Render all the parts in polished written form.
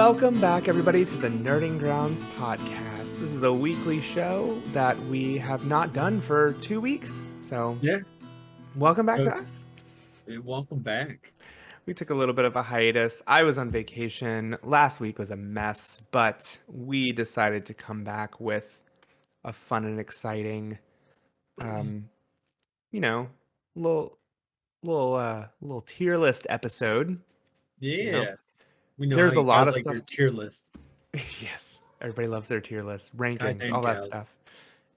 Welcome back, everybody, to the Nerding Grounds podcast. This is a weekly show that we have not done for 2 weeks. So, Yeah. welcome back to us. Welcome back. We took a little bit of a hiatus. I was on vacation. Last week was a mess, but we decided to come back with a fun and exciting, you know, little little tier list episode. Yeah. You know, We know how there's a you lot guys of like stuff. your tier list. Yes, everybody loves their tier list, Guys rankings, and all that gals. stuff.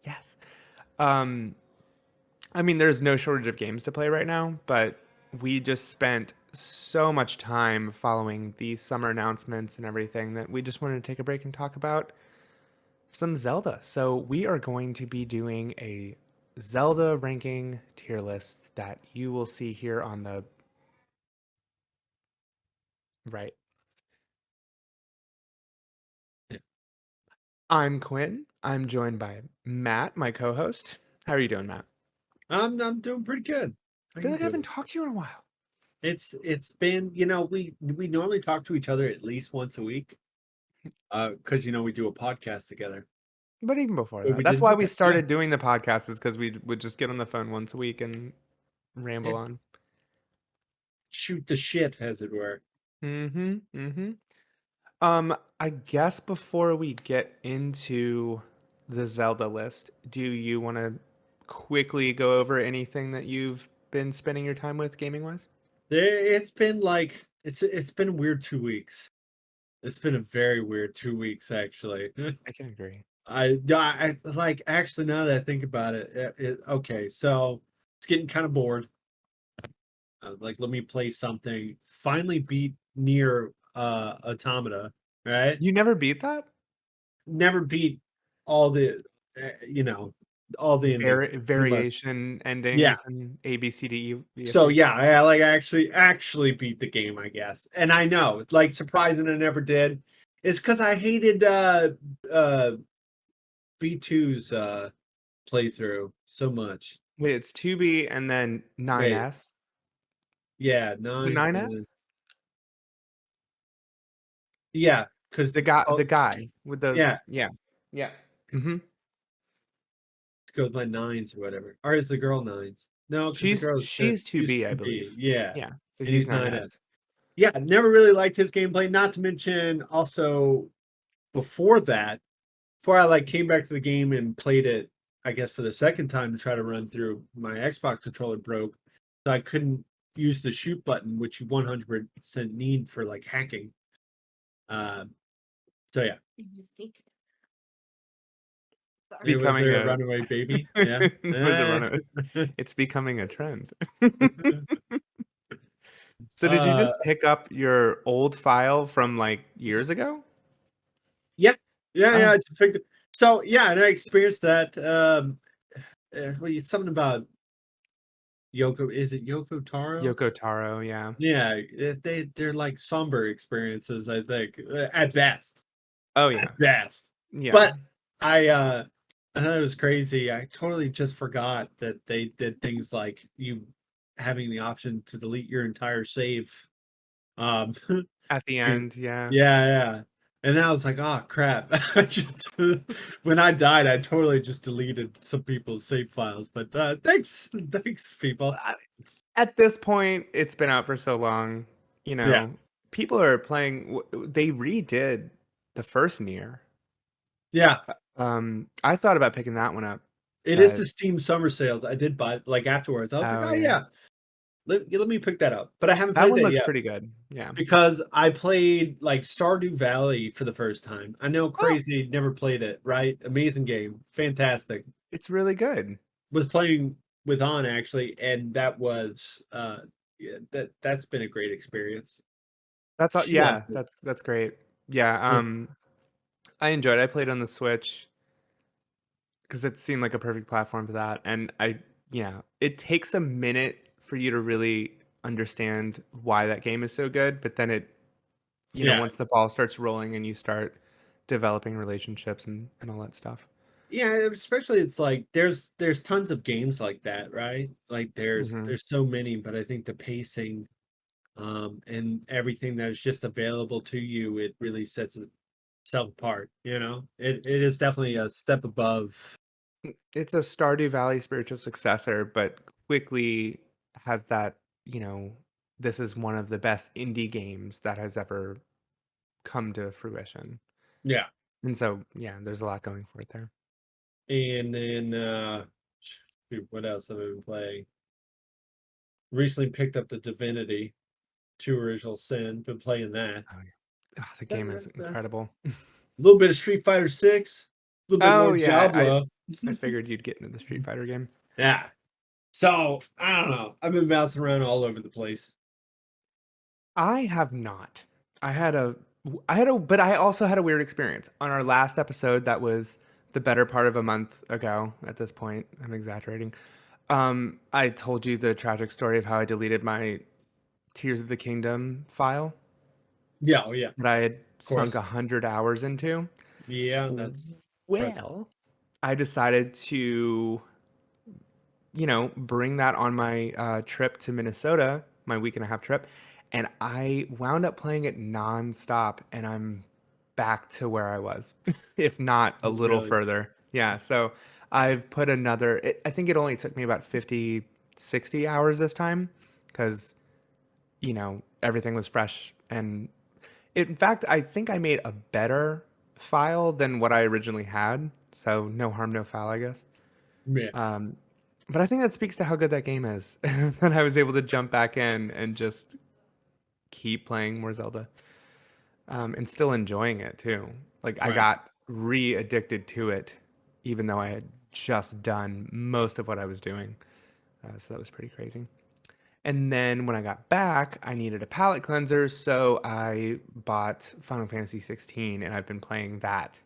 Yes. I mean, there's no shortage of games to play right now, but we just spent so much time following the summer announcements and everything that we just wanted to take a break and talk about some Zelda. So we are going to be doing a Zelda ranking tier list that you will see here on the right. Yeah. I'm Quinn. I'm joined by Matt, my co-host. How are you doing, Matt? I'm doing pretty good. I How feel you like I haven't doing? talked to you in a while. It's been, we normally talk to each other at least once a week. Because we do a podcast together. But even before But that, we that's didn't why do we that. Yeah. started doing the podcast, is because we would just get on the phone once a week and ramble Yeah. on. Shoot the shit, as it were. Mm-hmm. I guess before we get into the Zelda list, do you want to quickly go over anything that you've been spending your time with gaming wise? It's been like it's been a weird 2 weeks. It's been a very weird 2 weeks, actually. I can agree. I like actually now that I think about it, okay, so it's getting kind of bored. Like let me play something. Finally beat near Automata, right? You never beat that? Never beat all the you know, all the endings. But Variation yeah. endings and A B C D E F So G. yeah, I like actually beat the game, I guess. And I know, it's like surprising I never did. It's because I hated uh B2's playthrough so much. Wait, it's 2B and then Wait, 9S. yeah, Is it 9 9S? and then yeah, The because guy with the yeah, yeah. Mm-hmm. because it goes by nines or whatever. Or is the girl nines? No, because the girl She's she's 2B, I believe. 2B, yeah, Yeah. So and he's he's 9S. 9S. Yeah, never really liked his gameplay. Not to mention, also before that, before I like came back to the game and played it, I guess for the second time to try to run through, my Xbox controller broke, so I couldn't use the shoot button, which you 100% need for like hacking. Um, so yeah, it was Becoming there a a runaway baby. Yeah. was a runner. It's becoming a trend. So did you uh, just pick up your old file from like years ago? yeah, yeah. Oh, I just picked it. So yeah, and I experienced that. Well, it's something about Yoko. Is it Yoko Taro? Yoko Taro, yeah. Yeah, they're like somber experiences, I think, at best. Oh At yeah. best. Yeah. But I thought it was crazy. I totally just forgot that they did things like you having the option to delete your entire save. Um At the to end, yeah. yeah. And then I was like, oh crap. I just when I died, I totally just deleted some people's save files. But thanks, people. I- At this point, it's been out for so long, you Yeah. know, people are playing they redid the first Nier. Yeah. I thought about picking that one up, It is but the Steam summer sales. I did buy like afterwards. I was like, oh oh yeah. yeah, let me pick that up. But I haven't That played one that looks yet pretty good. Yeah. because I played like Stardew Valley for the first time. I know Oh, crazy, never played it, right? Amazing game, fantastic. it's really good. Was playing with On actually, and that was yeah, that's been a great experience. That's all, She loved yeah, it. that's great. Yeah, Yeah. I enjoyed it. I played on the Switch because it seemed like a perfect platform for that. And yeah, it takes a minute for you to really understand why that game is so good, but then Yeah. once the ball starts rolling and you start developing relationships and all that stuff. Yeah, especially it's like there's tons of games like that, right? Like Hmm. there's so many, but I think the pacing and everything that is just available to you, it really sets itself apart. It is definitely a step above. It's a Stardew Valley spiritual successor, but quickly has that, you know, this is one of the best indie games that has ever come to fruition. Yeah, And so, yeah, there's a lot going for it there. and then shoot, what else have I been playing? Recently picked up the Divinity 2 Original Sin. Been playing that. Oh, yeah. Oh, the game is A incredible. little bit of Street Fighter 6, a little bit Oh, more yeah, Diablo. I figured you'd get into the Street Fighter game. Yeah. So I don't know. I've been bouncing around all over the place. I have not. I had a but I also had a weird experience. On our last episode that was the better part of a month ago at this point. I'm exaggerating. I told you the tragic story of how I deleted my Tears of the Kingdom file Yeah, oh yeah, of that I had sunk course. 100 hours into. Yeah, that's impressive. Well, I decided to, bring that on my trip to Minnesota, my week and a half trip, and I wound up playing it nonstop, and I'm back to where I was, if not a little Really. further. Yeah, so I've put I think it only took me about 50, 60 hours this time because, everything was fresh. And in fact, I think I made a better file than what I originally had. So no harm, no foul, I guess. Yeah, Um, but I think that speaks to how good that game is. That I was able to jump back in and just keep playing more Zelda, and still enjoying it too. Like I right. got re-addicted to it, even though I had just done most of what I was doing. So that was pretty crazy. And then when I got back, I needed a palate cleanser, so I bought Final Fantasy XVI, and I've been playing that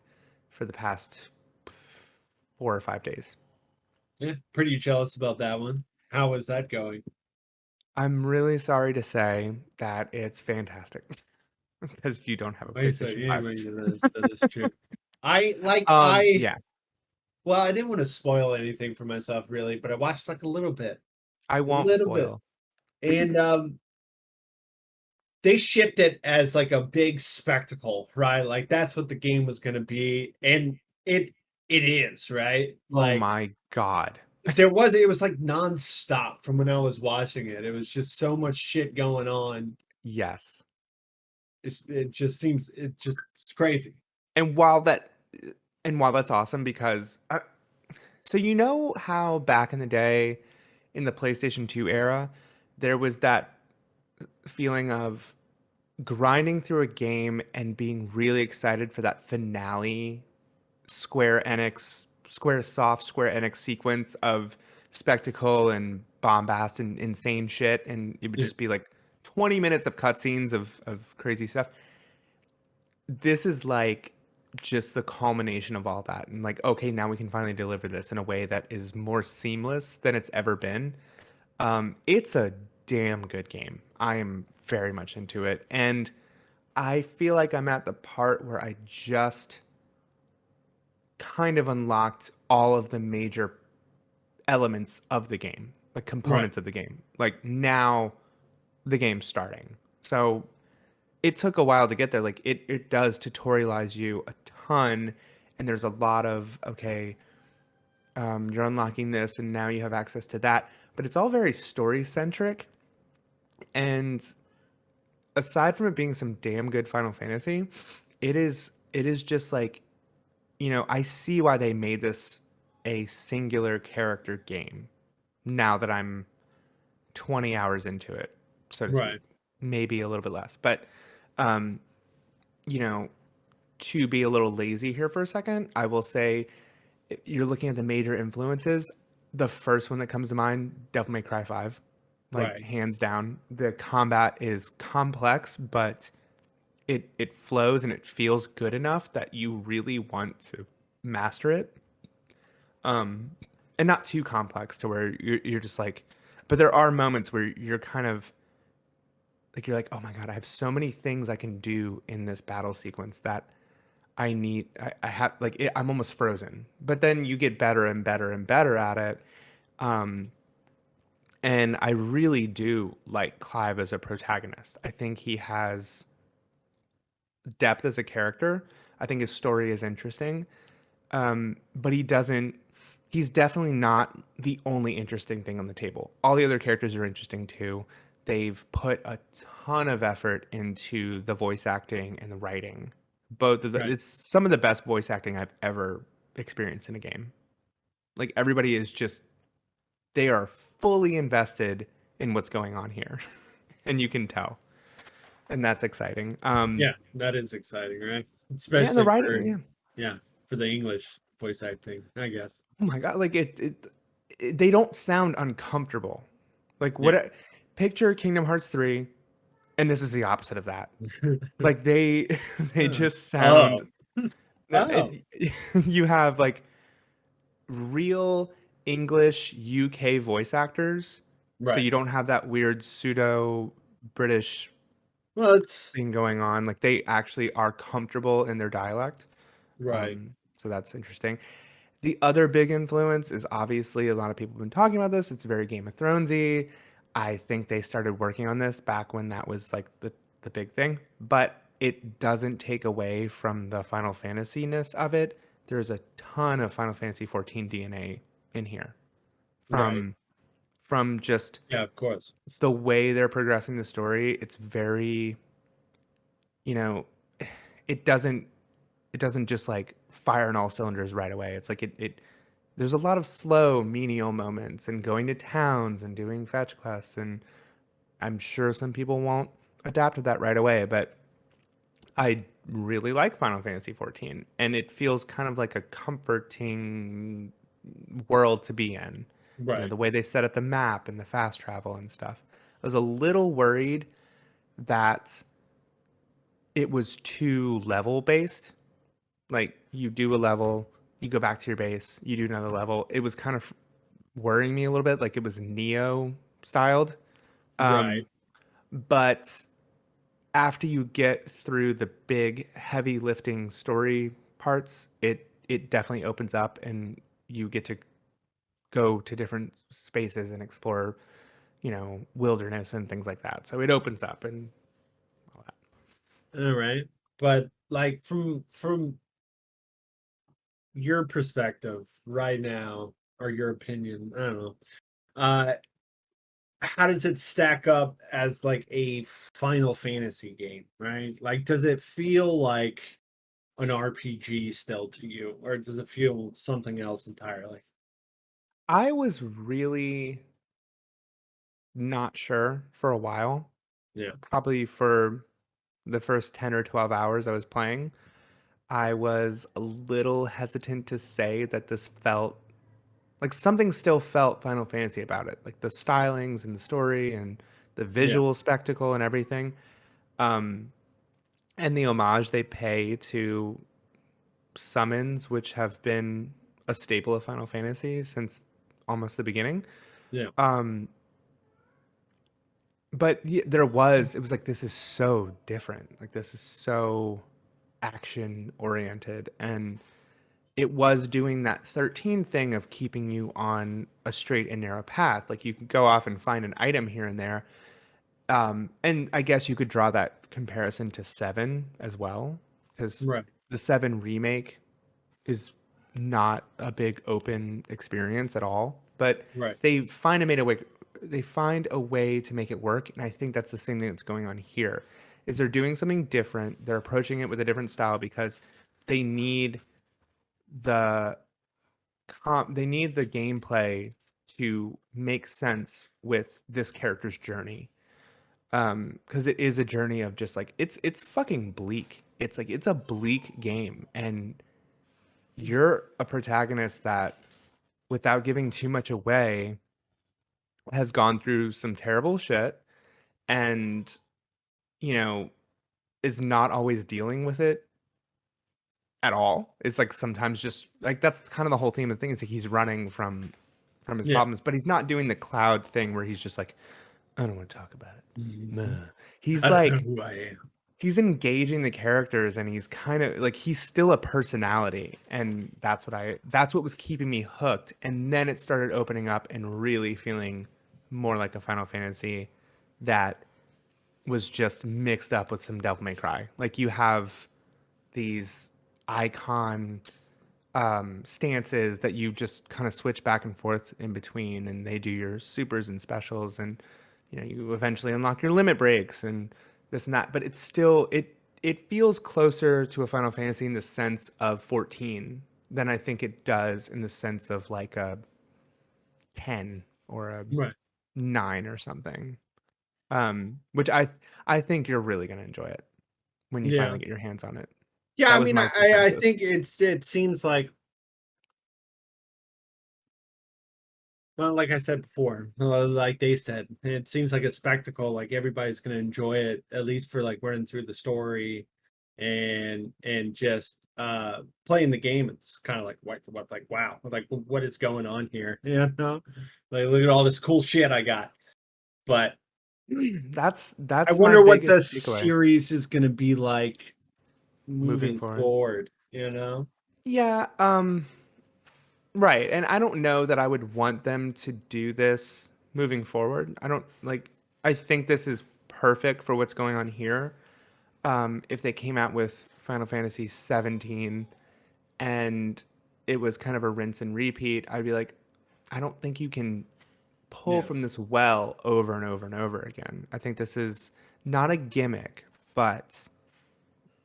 for the past 4 or 5 days. Yeah, pretty jealous about that one. How is that going? I'm really sorry to say that it's fantastic because you don't have a Wait, so PlayStation 5. anyway, that is true. I like I Yeah, well, I didn't want to spoil anything for myself really, but I watched like I a won't little bit, spoil. and they shipped it as like a big spectacle, right? Like that's what the game was going to be, and it it is, right? Oh Like my God. it was like nonstop from when I was watching it. It was just so much shit going on. Yes. It's crazy. And while that and while that's awesome because so you know how back in the day in the PlayStation 2 era there was that feeling of grinding through a game and being really excited for that finale Square Enix sequence of spectacle and bombast and insane shit, and it would Yeah, just be like 20 minutes of cutscenes of crazy stuff. This is like just the culmination of all that, and like, okay, now we can finally deliver this in a way that is more seamless than it's ever been. It's a damn good game. I am very much into it, and I feel like I'm at the part where I just kind of unlocked all of the major elements of the game, like right, components of the game. Like now the game's starting. So it took a while to get there. Like it does tutorialize you a ton. And there's a lot of, okay, you're unlocking this and now you have access to that. But it's all very story centric. And aside from it being some damn good Final Fantasy, it is just like, I see why they made this a singular character game now that I'm 20 hours into it, so to speak. right, Maybe a little bit less. But, um, you know, to be a little lazy here for a second, I will say you're looking at the major influences. The first one that comes to mind, Devil May Cry 5. Like, right, hands down. The combat is complex, but it flows and it feels good enough that you really want to master it. Um, and not too complex to where you're just like, but there are moments where you're kind of like you're like, oh my god, I have so many things I can do in this battle sequence that I have like I'm almost frozen. But then you get better and better and better at it, um, And I really do like Clive as a protagonist. I think he has depth as a character. I think his story is interesting. But he's definitely not the only interesting thing on the table. All the other characters are interesting too. They've put a ton of effort into the voice acting and the writing. Right. It's some of the best voice acting I've ever experienced in a game. Like everybody is just, they are fully invested in what's going on here. And you can tell. And that's exciting. Yeah, that is exciting, right? Yeah, and the Especially for, writing, yeah. yeah, for the English voice acting, I guess. Oh my God, like they don't sound uncomfortable. Like Yeah. picture Kingdom Hearts 3, and this is the opposite of that. Like they they Huh. just Oh. sound Oh. you have like real English UK voice actors, so Right. you don't have that weird pseudo British Well, it's thing going on. Like they actually are comfortable in their dialect. right. So that's interesting. The other big influence is obviously a lot of people have been talking about this. It's very Game of Thronesy. I think they started working on this back when that was like the big thing, but it doesn't take away from the Final Fantasy-ness of it. There's a ton of Final Fantasy 14 DNA in here Right. from just Yeah, of course. the way they're progressing the story. It's very, you know, it doesn't just like fire on all cylinders right away. It's like it there's a lot of slow menial moments and going to towns and doing fetch quests, and I'm sure some people won't adapt to that right away, but I really like Final Fantasy 14 and it feels kind of like a comforting world to be in. You know, Right. the way they set up the map and the fast travel and stuff. I was a little worried that it was too level based. Like you do a level, you go back to your base, you do another level. It was kind of worrying me a little bit, like it was Neo styled. Right. But after you get through the big, heavy lifting story parts, it definitely opens up, and you get to go to different spaces and explore, wilderness and things like that. So it opens up and all that. All right. But like from your perspective right now, or your opinion, I don't know. Uh how does it stack up as like a Final Fantasy game, right? Like does it feel like an RPG still to you, or does it feel something else entirely? I was really not sure for a while, Yeah. probably for the first 10 or 12 hours I was playing. I was a little hesitant to say that this felt like something still felt Final Fantasy about it, like the stylings and the story and the Yeah. visual spectacle and everything, um, and the homage they pay to summons, which have been a staple of Final Fantasy since almost the beginning. Yeah. Um, but it was like, this is so different. Like, this is so action oriented. And it was doing that 13 thing of keeping you on a straight and narrow path. Like, you could go off and find an item here and there. And I guess you could draw that comparison to 7 as well, because Right. the 7 remake is not a big open experience at all. But Right. they find a made a way they find a way to make it work, and I think that's the same thing that's going on here. Is they're doing something different. They're approaching it with a different style because they need the they need the gameplay to make sense with this character's journey, because it is a journey of just like it's fucking bleak. It's like it's a bleak game, and you're a protagonist that, without giving too much away, has gone through some terrible shit, and you know is not always dealing with it at all. It's like sometimes just like that's kind of the whole theme of the thing, is like he's running from his Yeah. problems, but he's not doing the Cloud thing where he's just like, I don't want to talk about it. Mhm. Meh. He's I don't know like who I am. he's engaging the characters, and he's kind of like he's still a personality, and that's what was keeping me hooked. And then it started opening up and really feeling more like a Final Fantasy that was just mixed up with some Devil May Cry. Like you have these icon stances that you just kind of switch back and forth in between, and they do your supers and specials, and you eventually unlock your limit breaks and this and that. But it's still it feels closer to a Final Fantasy in the sense of 14 than I think it does in the sense of like a 10 or a Right. 9 or something. Which I think you're really gonna enjoy it when you Yeah. finally get your hands on it. Yeah, That I was mean, my I consensus. think it seems like, well, like I said before, like they said, it seems like a spectacle. Like everybody's gonna enjoy it, at least for like running through the story and just playing the game. It's kind of like what like wow, like what is going on here? You know, like look at all this cool shit I got. But That's I that's my wonder what biggest the takeaway series is gonna be like moving moving forward. forward. You know? Yeah, right. And I don't know that I would want them to do this moving forward. I don't like I think this is perfect for what's going on here. If they came out with Final Fantasy 17 and it was kind of a rinse and repeat, I'd be like, I don't think you can pull Yeah. from this well over and over and over again. I think this is not a gimmick, but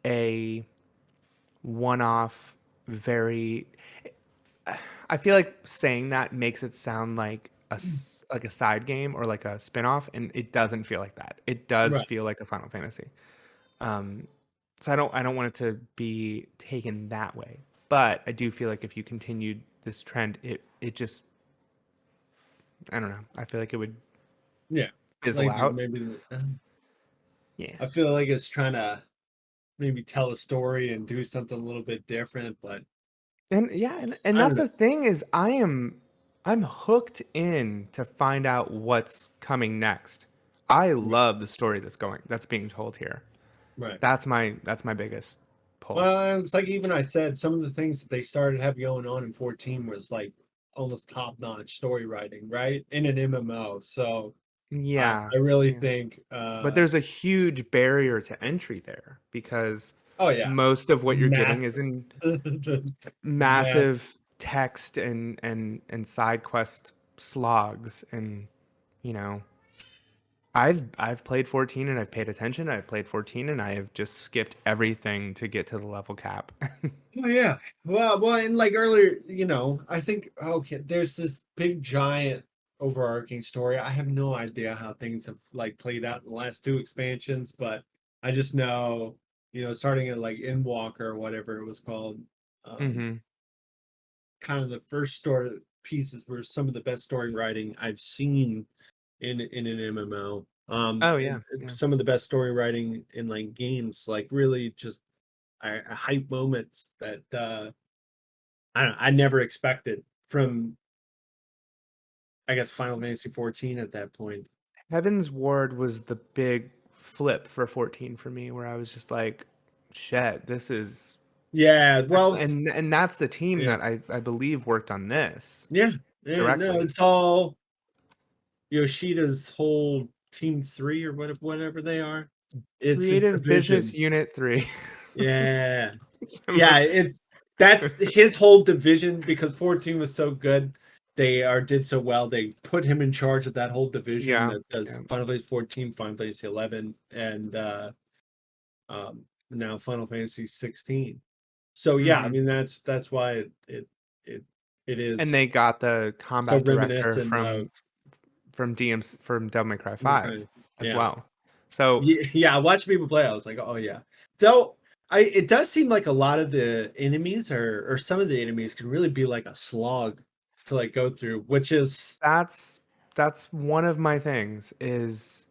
a one-off, very. I feel like saying that makes it sound like like a side game or like a spin-off, and it doesn't feel like that. It does Right. feel like a Final Fantasy. Um, so I don't want it to be taken that way. But I do feel like if you continued this trend, it just I don't know. I feel like it would Yeah. fizzle Maybe out. maybe Yeah. I feel like it's trying to maybe tell a story and do something a little bit different, but And yeah, and I don't that's know. the thing is I'm hooked in to find out what's coming next. I Right. love the story that's being told here. Right. That's my biggest pull. Well, it's like even I said, some of the things that they started have going on in 14 was like almost top-notch story writing, right? In an MMO. So Yeah. I really Yeah. think But there's a huge barrier to entry there because oh yeah, most of what you're getting is massive. in Massive. massive text and side quest slogs and you know I've played 14 and I've paid attention. I've played 14 and I have just skipped everything to get to the level cap. Oh yeah. Well, and like earlier, I think okay, there's this big giant overarching story. I have no idea how things have like played out in the last two expansions, but I just know, starting at like Endwalker or whatever it was called, um, hmm kind of the first story pieces were some of the best story writing I've seen in an MMO. Oh And yeah, yeah. some of the best story writing in like games, like really just hype moments that I never expected from, I guess, Final Fantasy 14 at that point. Heaven's Ward was the big flip for 14 for me, where I was just like, shit, this is Yeah, well, excellent. And that's the team yeah, that I believe worked on this yeah, yeah. No, directly. it's all Yoshida's whole Team Three or whatever they are. It's his Creative Business division. Unit 3. Yeah, It's the yeah. most That's his whole division because 14 was so good. They are did so well. They put him in charge of that whole division yeah, that does yeah. Final Fantasy 14, Final Fantasy 11, and now Final Fantasy 16. So yeah, I hmm mean that's why it it And is they got the so combat director reminiscent of from from Devil May Cry okay, 5 as yeah. well. So Yeah, I watched people play. I was like, oh yeah. Though it does seem like a lot of the enemies or some of the enemies can really be like a slog to like go through, which is that's that's one of my things is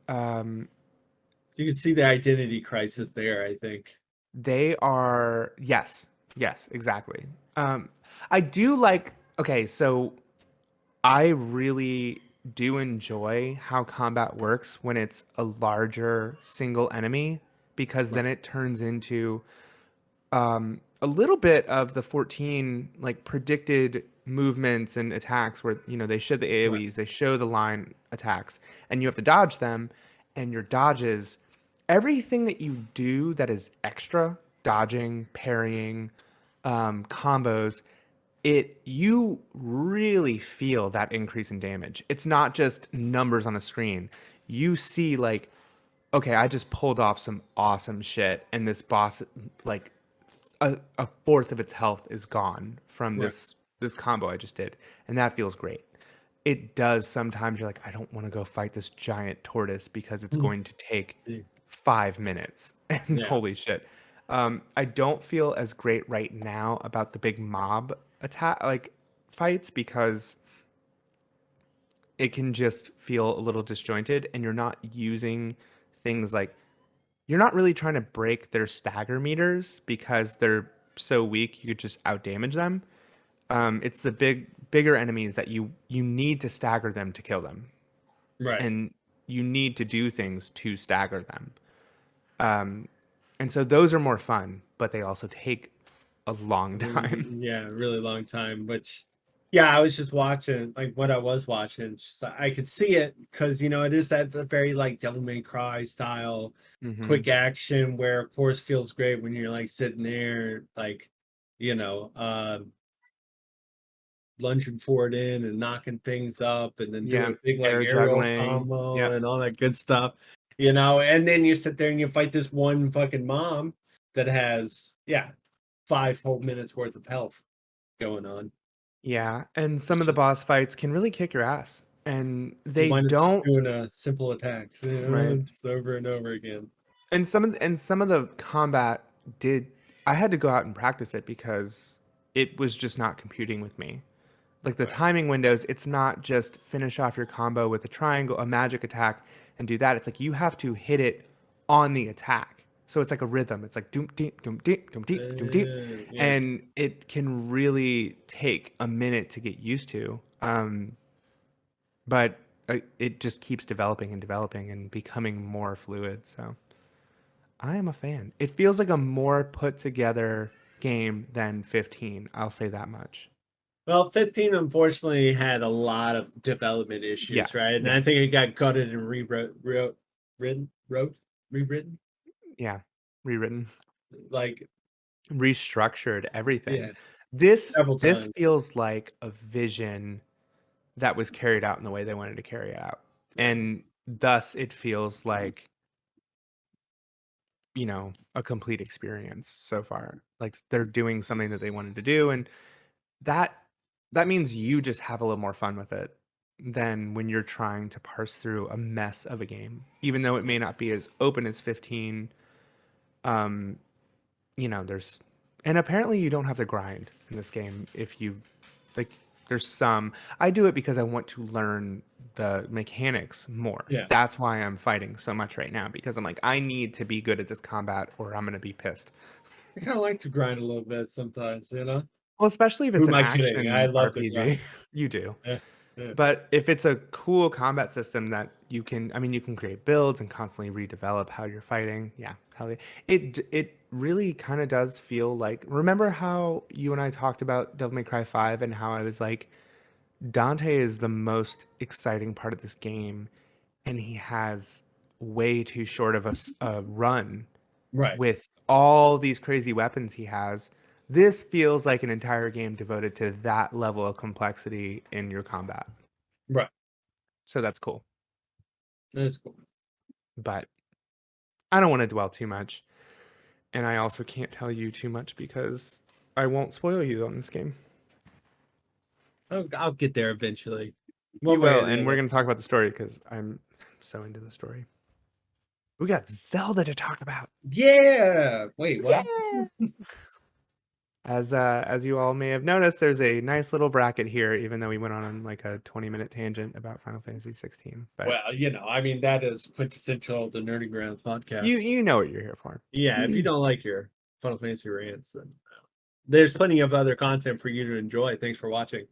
you can see the identity crisis there, I think. they are yes, exactly. Um I do like okay, so I really do enjoy how combat works when it's a larger single enemy because Right. then it turns into a little bit of the 14 like predicted movements and attacks where they show the Right. AoEs, they show the line attacks, and you have to dodge them, and your dodges, everything that you do that is extra, dodging, parrying, combos, you really feel that increase in damage. It's not just numbers on a screen. You see like, okay, I just pulled off some awesome shit, and this boss, like, a fourth of its health is gone from Right. this combo I just did, and that feels great. It does sometimes. You're like, I don't want to go fight this giant tortoise because it's Mhm. going to take Yeah. 5 minutes, and Yeah. holy shit. I don't feel as great right now about the big mob attack like fights because it can just feel a little disjointed, and you're not using things like you're not really trying to break their stagger meters because they're so weak you could just outdamage them. It's the bigger enemies that you need to stagger them to kill them, Right. and you need to do things to stagger them. And so those are more fun, but they also take a long time. Yeah, really long time. Which, yeah, I was just watching like what I was watching. It's just, I could see it because it is that very like Devil May Cry style, Hmm. quick action where of course feels great when you're like sitting there like, you know, lunging forward in and knocking things up and then Yeah, doing a big like air aerial juggling. combo Yep. and all that good stuff, and then you sit there and you fight this one fucking mom that has, yeah, 5 whole minutes worth of health going on. Yeah, and some It's of the just, boss fights can really kick your ass, and you they wind up just don't. doing a simple attacks, Right. just over and over again. And some of the combat did. I had to go out and practice it because it was just not computing with me. Like the Right. timing windows, it's not just finish off your combo with a triangle, a magic attack, and do that. It's like you have to hit it on the attack. So it's like a rhythm. It's like doom deep, doom deep, doom deep, doom deep, Yeah. and it can really take a minute to get used to. But it just keeps developing and developing and becoming more fluid. So I am a fan. It feels like a more put together game than 15. I'll say that much. Well, 15 unfortunately had a lot of development Yeah, issues, right? And yeah, I think it got gutted and rewritten, yeah. Rewritten, like, restructured everything. yeah, several This times. feels like a vision that was carried out in the way they wanted to carry it out. Right. And thus it feels like, a complete experience so far. Like they're doing something that they wanted to do, and that that means you just have a little more fun with it than when you're trying to parse through a mess of a game. Even though it may not be as open as 15, um, there's and apparently you don't have to grind in this game if you like there's some I do it because I want to learn the mechanics more. Yeah. That's why I'm fighting so much right now because I'm like I need to be good at this combat or I'm going to be pissed. I kind of like to grind a little bit sometimes. Well, especially if Who it's am an I kidding? I action love to grind. RPG. You do. Yeah. Yeah. But if it's a cool combat system that you can create builds and constantly redevelop how you're fighting. Yeah, hell yeah. It really kind of does feel like. Remember how you and I talked about Devil May Cry 5 and how I was like, Dante is the most exciting part of this game, and he has way too short of a run Right. with all these crazy weapons he has. This feels like an entire game devoted to that level of complexity in your combat. Right. So that's cool. That's cool. But I don't want to dwell too much. And I also can't tell you too much because I won't spoil you on this game. I'll get there eventually, You one way will. or the And we're other. going to talk about the story because I'm so into the story. We got Zelda to talk about. Yeah. Wait, what? Yeah. As you all may have noticed, there's a nice little bracket here, even though we went on like a 20-minute tangent about Final Fantasy 16. But Well, I mean, that is quintessential the Nerding Grounds you podcast. you know what you're here for. Yeah, if you don't like your Final Fantasy rants, then there's plenty of other content for you to enjoy. Thanks for watching.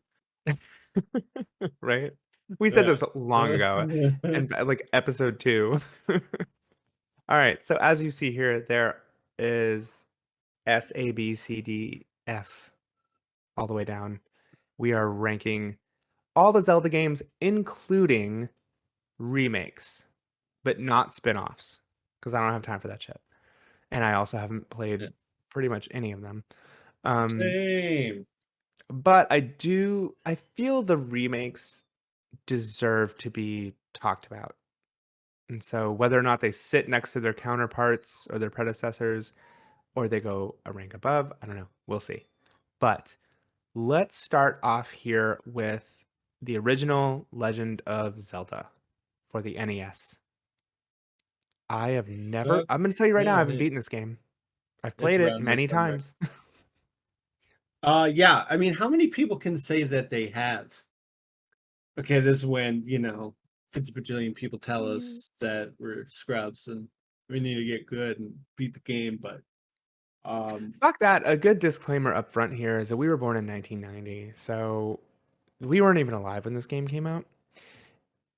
Right? We said Yeah. this long ago and like episode 2. All right. So as you see here, there is S, A, B, C, D, F all the way down. we are ranking all the Zelda games, including remakes, but not spin-offs, because I don't have time for that shit. And I also haven't Yeah. played pretty much any of them. Um, Same. but I feel the remakes deserve to be talked about. And so whether or not they sit next to their counterparts or their predecessors, or they go a rank above, I don't know. We'll see. But let's start off here with the original Legend of Zelda for the NES. I'm going to tell you right now, I haven't Okay. beaten this game. I've It's played it around there many somewhere. times. Yeah. I mean, how many people can say that they have? Okay, this is when, 50 bajillion people tell us that we're scrubs and we need to get good and beat the game, but um Fuck that. A good disclaimer up front here is that we were born in 1990, so we weren't even alive when this game came out.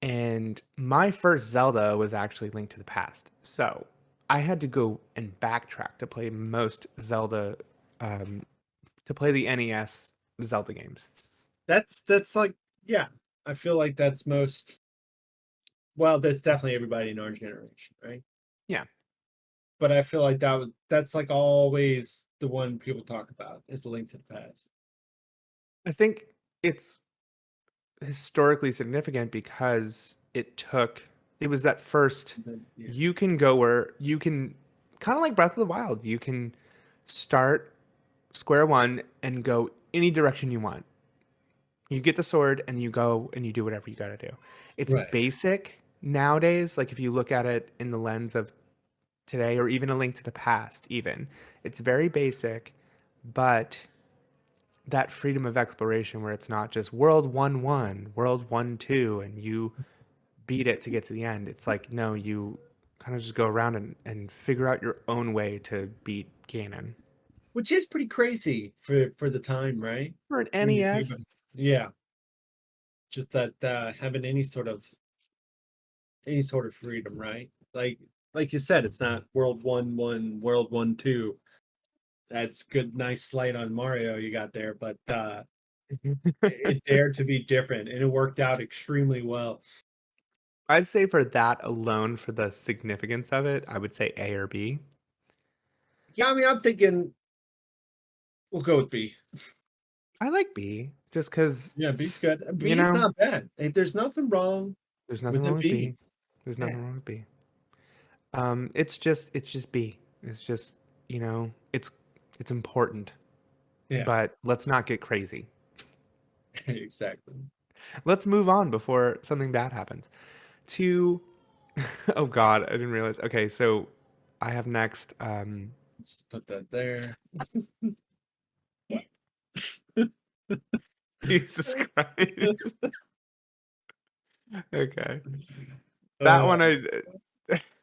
And my first Zelda was actually Link to the Past. So I had to go and backtrack to play most Zelda, um, to play the NES Zelda games. that's like, yeah, I feel like that's most, well, that's definitely everybody in our generation, right? Yeah. But I feel like that's like always the one people talk about is the Link to the Past. I think it's historically significant because it was that first, And then, yeah. you can go where you can, kind of like Breath of the Wild, you can start square one and go any direction you want. You get the sword and you go and you do whatever you got to do. It's Right. basic nowadays. Like if you look at it in the lens of today or even a link to the past, even it's very basic, but that freedom of exploration where it's not just world 1-1, world 1-2, and you beat it to get to the end. It's like, no, you kind of just go around and figure out your own way to beat Ganon. Which is pretty crazy for the time, right? For an When you think NES, about it. Yeah, just that having any sort of freedom, right? Like you said, it's not world 1-1, world 1-2. That's good, nice slight on Mario you got there, but it dared to be different and it worked out extremely well. I'd say for that alone, for the significance of it, I would say A or B. Yeah, I mean, I'm thinking we'll go with B. I like B just because, Yeah, B's good. you B is know, not bad. There's nothing wrong there's nothing with a wrong with B. B. There's Yeah, nothing wrong with B. It's just B. It's just, you know, it's important, yeah, but let's not get crazy. exactly. Let's move on before something bad happens. To oh God, I didn't realize. Okay, so I have next. Let's put that there. Jesus Christ. Okay, that Uh, one I.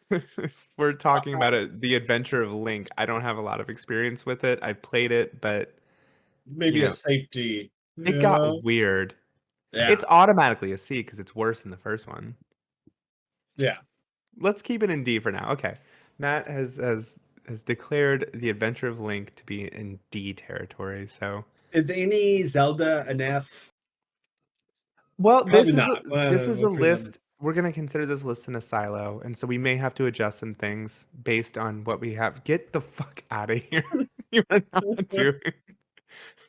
If we're talking I- about it, the Adventure of Link. I don't have a lot of experience with it. I played it, but you maybe a know, safety. it You got know? weird. Yeah, It's automatically a C because it's worse than the first one. yeah. Let's keep it in D for now. Okay, Matt has declared the Adventure of Link to be in D territory. So, Is any Zelda an F? well, Probably not. this is We'll a put it on. list. We're gonna consider this list in a silo, and so we may have to adjust some things based on what we have. Get the fuck out of here! You are not doing.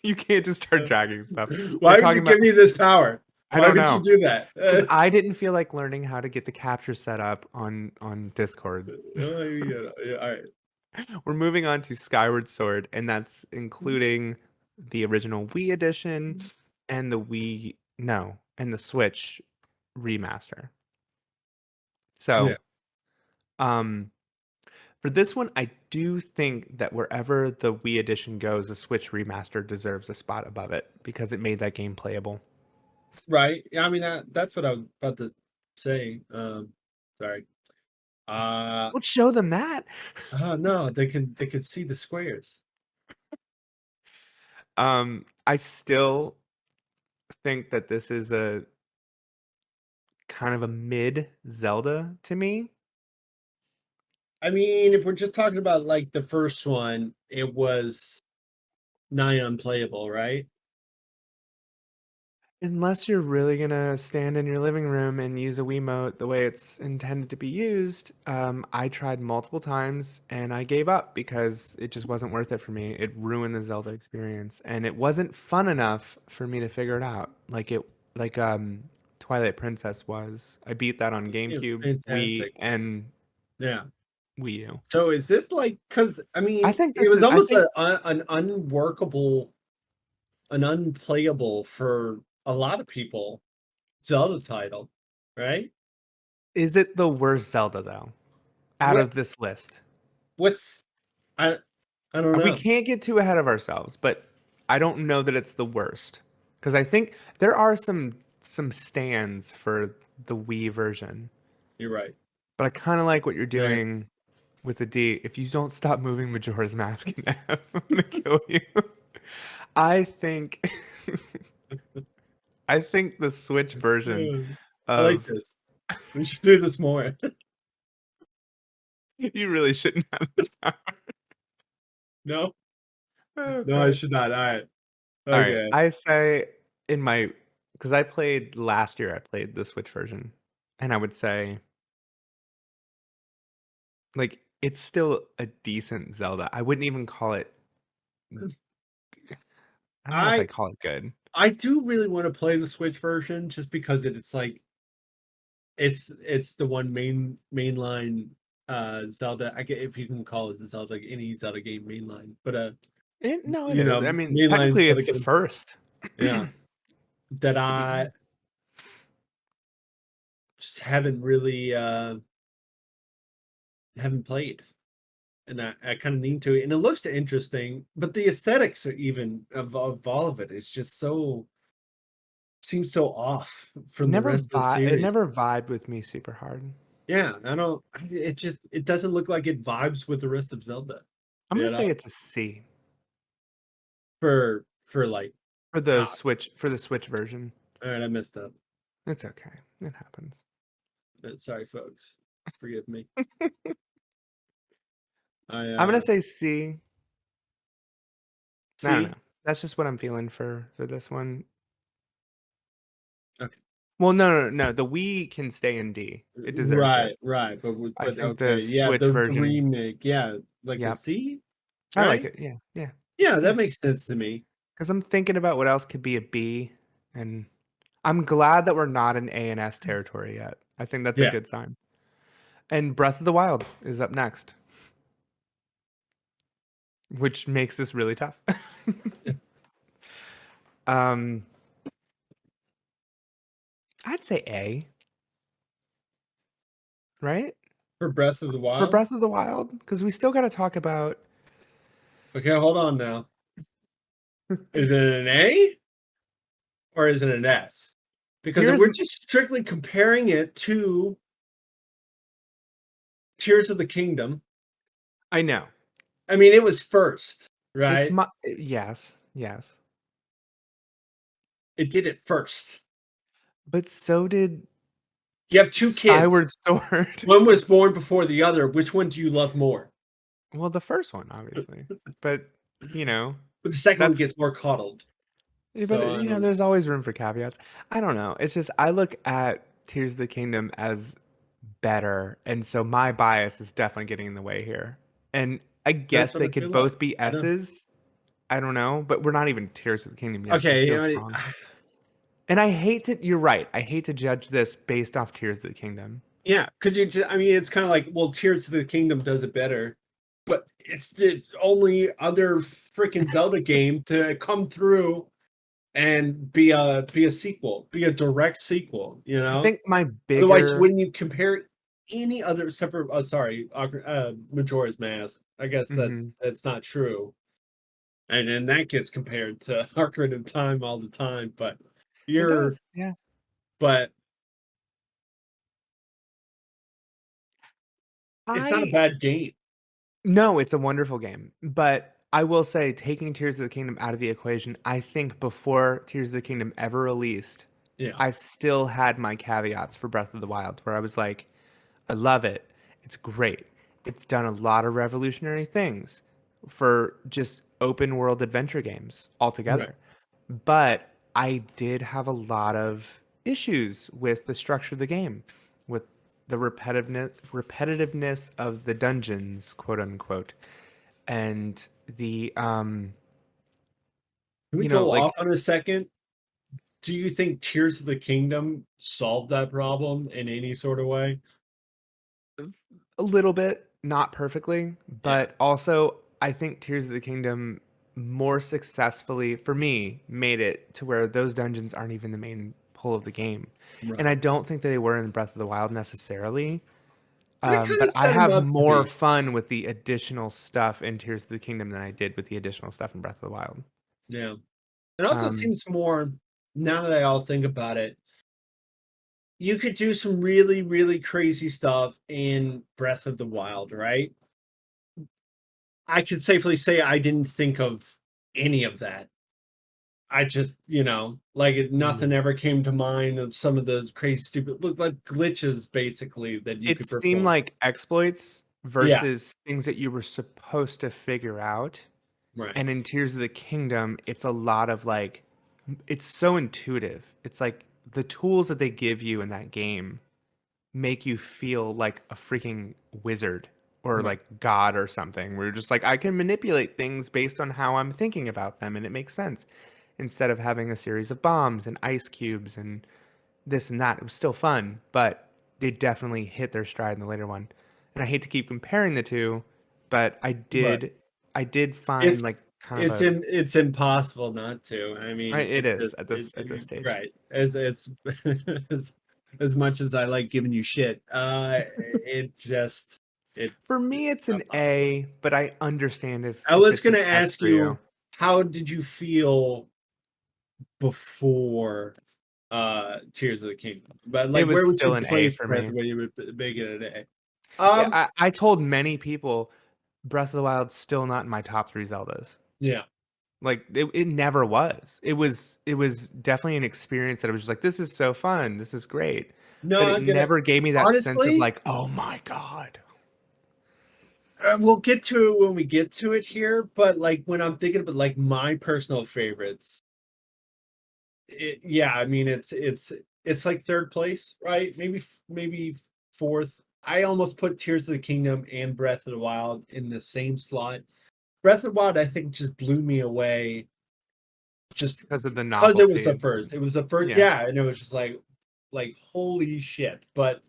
You can't just start dragging stuff. We're Why would talking you about. give me this power? I Why don't would you know, do that? because I didn't feel like learning how to get the capture set up on Discord. Yeah, all right. We're moving on to Skyward Sword, and that's including the original Wii edition and the Wii, no, and the Switch remaster. Yeah, So, um, for this one, I do think that wherever the Wii edition goes, the Switch remaster deserves a spot above it because it made that game playable. right. Yeah, I mean that's what I was about to say. Sorry. Uh, Don't show them that. oh no, they can see the squares. I still think that this is a kind of a mid Zelda to me. I mean, if we're just talking about like the first one, it was nigh unplayable, right? Unless you're really gonna stand in your living room and use a Wiimote the way it's intended to be used, I tried multiple times and I gave up because it just wasn't worth it for me. It ruined the Zelda experience, and it wasn't fun enough for me to figure it out. Like Twilight Princess was. I beat that on Yeah, GameCube, Wii, fantastic. and Yeah. Wii U. So is this like, because I I mean, think it this was is. I almost think an unworkable, an unplayable for a lot of people Zelda title, right? is it the worst Zelda though out What of this list? what's I I don't We know. can't get too ahead of ourselves, but I don't know that it's the worst because I think there are some stands for the Wii version, You're right. but I kind of like what you're There. doing with the D. If you don't stop moving Majora's Mask in F, I'm gonna kill you. I think I think the Switch version I like of this. We should do this more. you really shouldn't have this power. No? Oh No, I should Christ. not. All right. All right, Okay. I say in my because I played last year, I played the Switch version, and I would say like it's still a decent Zelda. I wouldn't even call it. I don't know if I I call it good. I do really want to play the Switch version just because it's like it's the one mainline Zelda. I get if you can call it the Zelda, like any Zelda game mainline, but No, it is. I mean, mainline technically, Zelda it's the game. first. Yeah, that So we I can. just haven't really haven't played. And I kind of need to, and it looks interesting, but the aesthetics are even of all of it. It's just so seems so off from the rest of the It series. never vibed with me super hard. Yeah, I don't. It just it doesn't look like it vibes with the rest of Zelda. I'm You gonna say know, it's a C for like, ah, for the Switch version. all right, I messed up. It's okay. It happens. Sorry, folks. Forgive me. I I'm gonna say C. I don't see. know. That's just what I'm feeling for this one. Okay, Well, no. The Wii can stay in D. It deserves it. right, I but think the okay, yeah, Switch the version. remake, yeah, like a Yep. C, I like right? it. Yeah. Yeah. Yeah, Yeah. that makes sense to me. Because I'm thinking about what else could be a B, and I'm glad that we're not in A and S territory yet. I think that's a Yeah. good sign. And Breath of the Wild is up next, which makes this really tough. um, I'd say A, right? For Breath of the For Wild? Breath of the Wild, because we still got to talk about. Okay, hold on now. Is it an A or is it an S? Because if Here's we're just strictly comparing it to Tears of the Kingdom, I know I mean, it was first, it's right? my yes, It did it first. but so did You have two kids. Skyward Sword. One was born before the other. Which one do you love more? Well, the first one, obviously, but you know But the second one that's gets more coddled. but So I don't know. there's always room for caveats. I don't know. It's just I look at Tears of the Kingdom as better, and so my bias is definitely getting in the way here. And I That's guess what they I could feel like. both be I don't. S's. I don't know, but we're not even Tears of the Kingdom yet. I Okay, feel I mean, strong. And I hate to, you're right. I hate to judge this based off Tears of the Kingdom. yeah, because I mean, it's kind of like, well, Tears of the Kingdom does it better, but it's the only other freaking Zelda game to come through and be a sequel, be a direct sequel. You I know, think my otherwise, bigger, wouldn't you compare any other except for sorry, Majora's Mask? I guess mhm, that's not true, and then that gets compared to Ocarina of Time all the time. But it you're, does. Yeah. but it's not a I bad game. No, it's a wonderful game, but I will say taking Tears of the Kingdom out of the equation, I think before Tears of the Kingdom ever released, Yeah, I still had my caveats for Breath of the Wild where I was like, I love it. It's great. It's done a lot of revolutionary things for just open world adventure games right. altogether. But I did have a lot of issues with the structure of the game, with the repetitiveness of the dungeons, quote unquote, and the Can we you know, go like off on a second? Do you think Tears of the Kingdom solved that problem in any sort of way? a little bit, not perfectly, Yeah, but also I think Tears of the Kingdom more successfully for me made it to where those dungeons aren't even the main pull of the game. And I right. don't think they were in Breath of the Wild necessarily. But it kind But of I set him have up to more be. fun with the additional stuff in Tears of the Kingdom than I did with the additional stuff in Breath of the Wild. Yeah. It also Um, seems more, now that I all think about it, you could do some really, really crazy stuff in Breath of the Wild, right? I could safely say I didn't think of any of that. I just, mm. nothing ever came to mind of some of those crazy, stupid, look like glitches basically that you It could seemed perform. like exploits Yeah, versus things that you were supposed to figure out. right, And in Tears of the Kingdom, it's a lot of like, it's so intuitive. It's like the tools that they give you in that game make you feel like a freaking wizard or right, like God or something. Where you're just like, I can manipulate things based on how I'm thinking about them, and it makes sense. Instead of having a series of bombs and ice cubes and this and that, it was still fun, but they definitely hit their stride in the later one. And I hate to keep comparing the two, but right. I did find It's like kind of a it's impossible not to. I mean, it it's is just at this stage. right. As it's as, as much as I like giving you shit, it just it For me, it's it's not an possible. A, but I understand I if was it's an gonna S ask for you. you, how did you feel before Tears of the Kingdom? But It like, was where would still you an A place for Breath me. of the Wild? You would make it an A. I told many people Breath of the Wild's still not in my top three Zeldas. Yeah. Like it never was. It was definitely an experience that I was just like, this is so fun, this is great. No, But it I get it. never gave me that sense of Honestly, like, oh my God. we'll get to it when we get to it here, but like when I'm thinking about like my personal favorites, yeah, I mean it's like third place, right? Maybe fourth. I almost put Tears of the Kingdom and Breath of the Wild in the same slot. Breath of the Wild, I think, just blew me away, just Because of the because it was novelty the of first. It was the first, yeah. yeah, and it was just like holy shit. But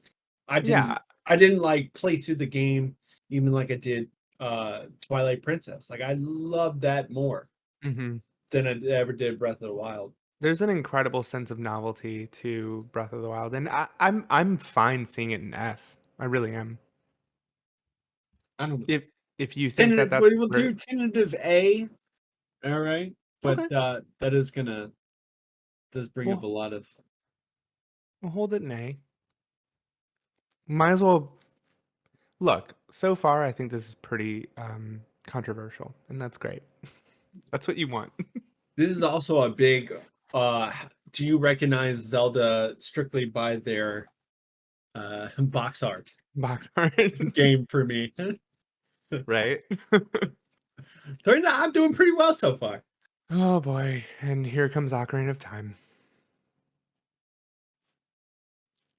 I Yeah. didn't, I didn't like play through the game even like I did Twilight Princess. Like I loved that more Hmm. than I ever did Breath of the Wild. There's an incredible sense of novelty to Breath of the Wild, and I'm fine seeing it in S. I really am. I don't know. If you think that Tentative, that's we'll where do tentative A. All right, but okay, that is gonna does bring up a well lot of. we'll hold it in A. Might as well look. So far, I think this is pretty controversial, and that's great. That's what you want. This is also a big. Do you recognize Zelda strictly by their box art Box art, game for me? right? Turns out I'm doing pretty well so far. Oh boy, and here comes Ocarina of Time.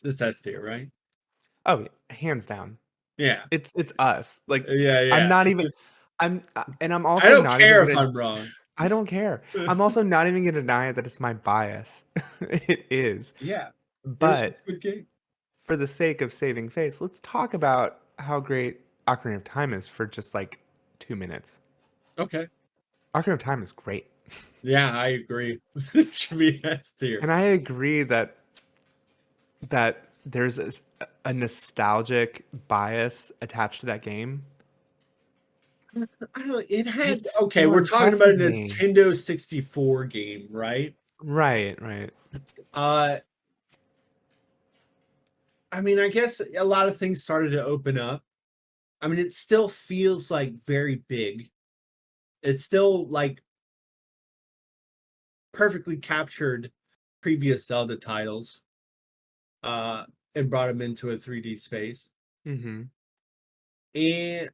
This S tier, right? Oh, yeah, hands down. Yeah, It's us. Like yeah, I'm yeah. not even and I'm I also don't not even care if gonna I'm wrong. I don't care. I'm also not even gonna deny it that it's my bias. It is. Yeah, it is a But good game. for the sake of saving face, let's talk about how great Ocarina of Time is for just like 2 minutes. Okay. Ocarina of Time is great. Yeah, I agree. It should be S tier. And I agree that there's a nostalgic bias attached to that game. I don't know. It It had okay. still We're talking about a impresses me. Nintendo 64 game, right? Right, right. Uh, I mean, I guess a lot of things started to open up. I mean, it still feels like very big. It's still like perfectly captured previous Zelda titles, uh, and brought them into a 3D space. Hmm. And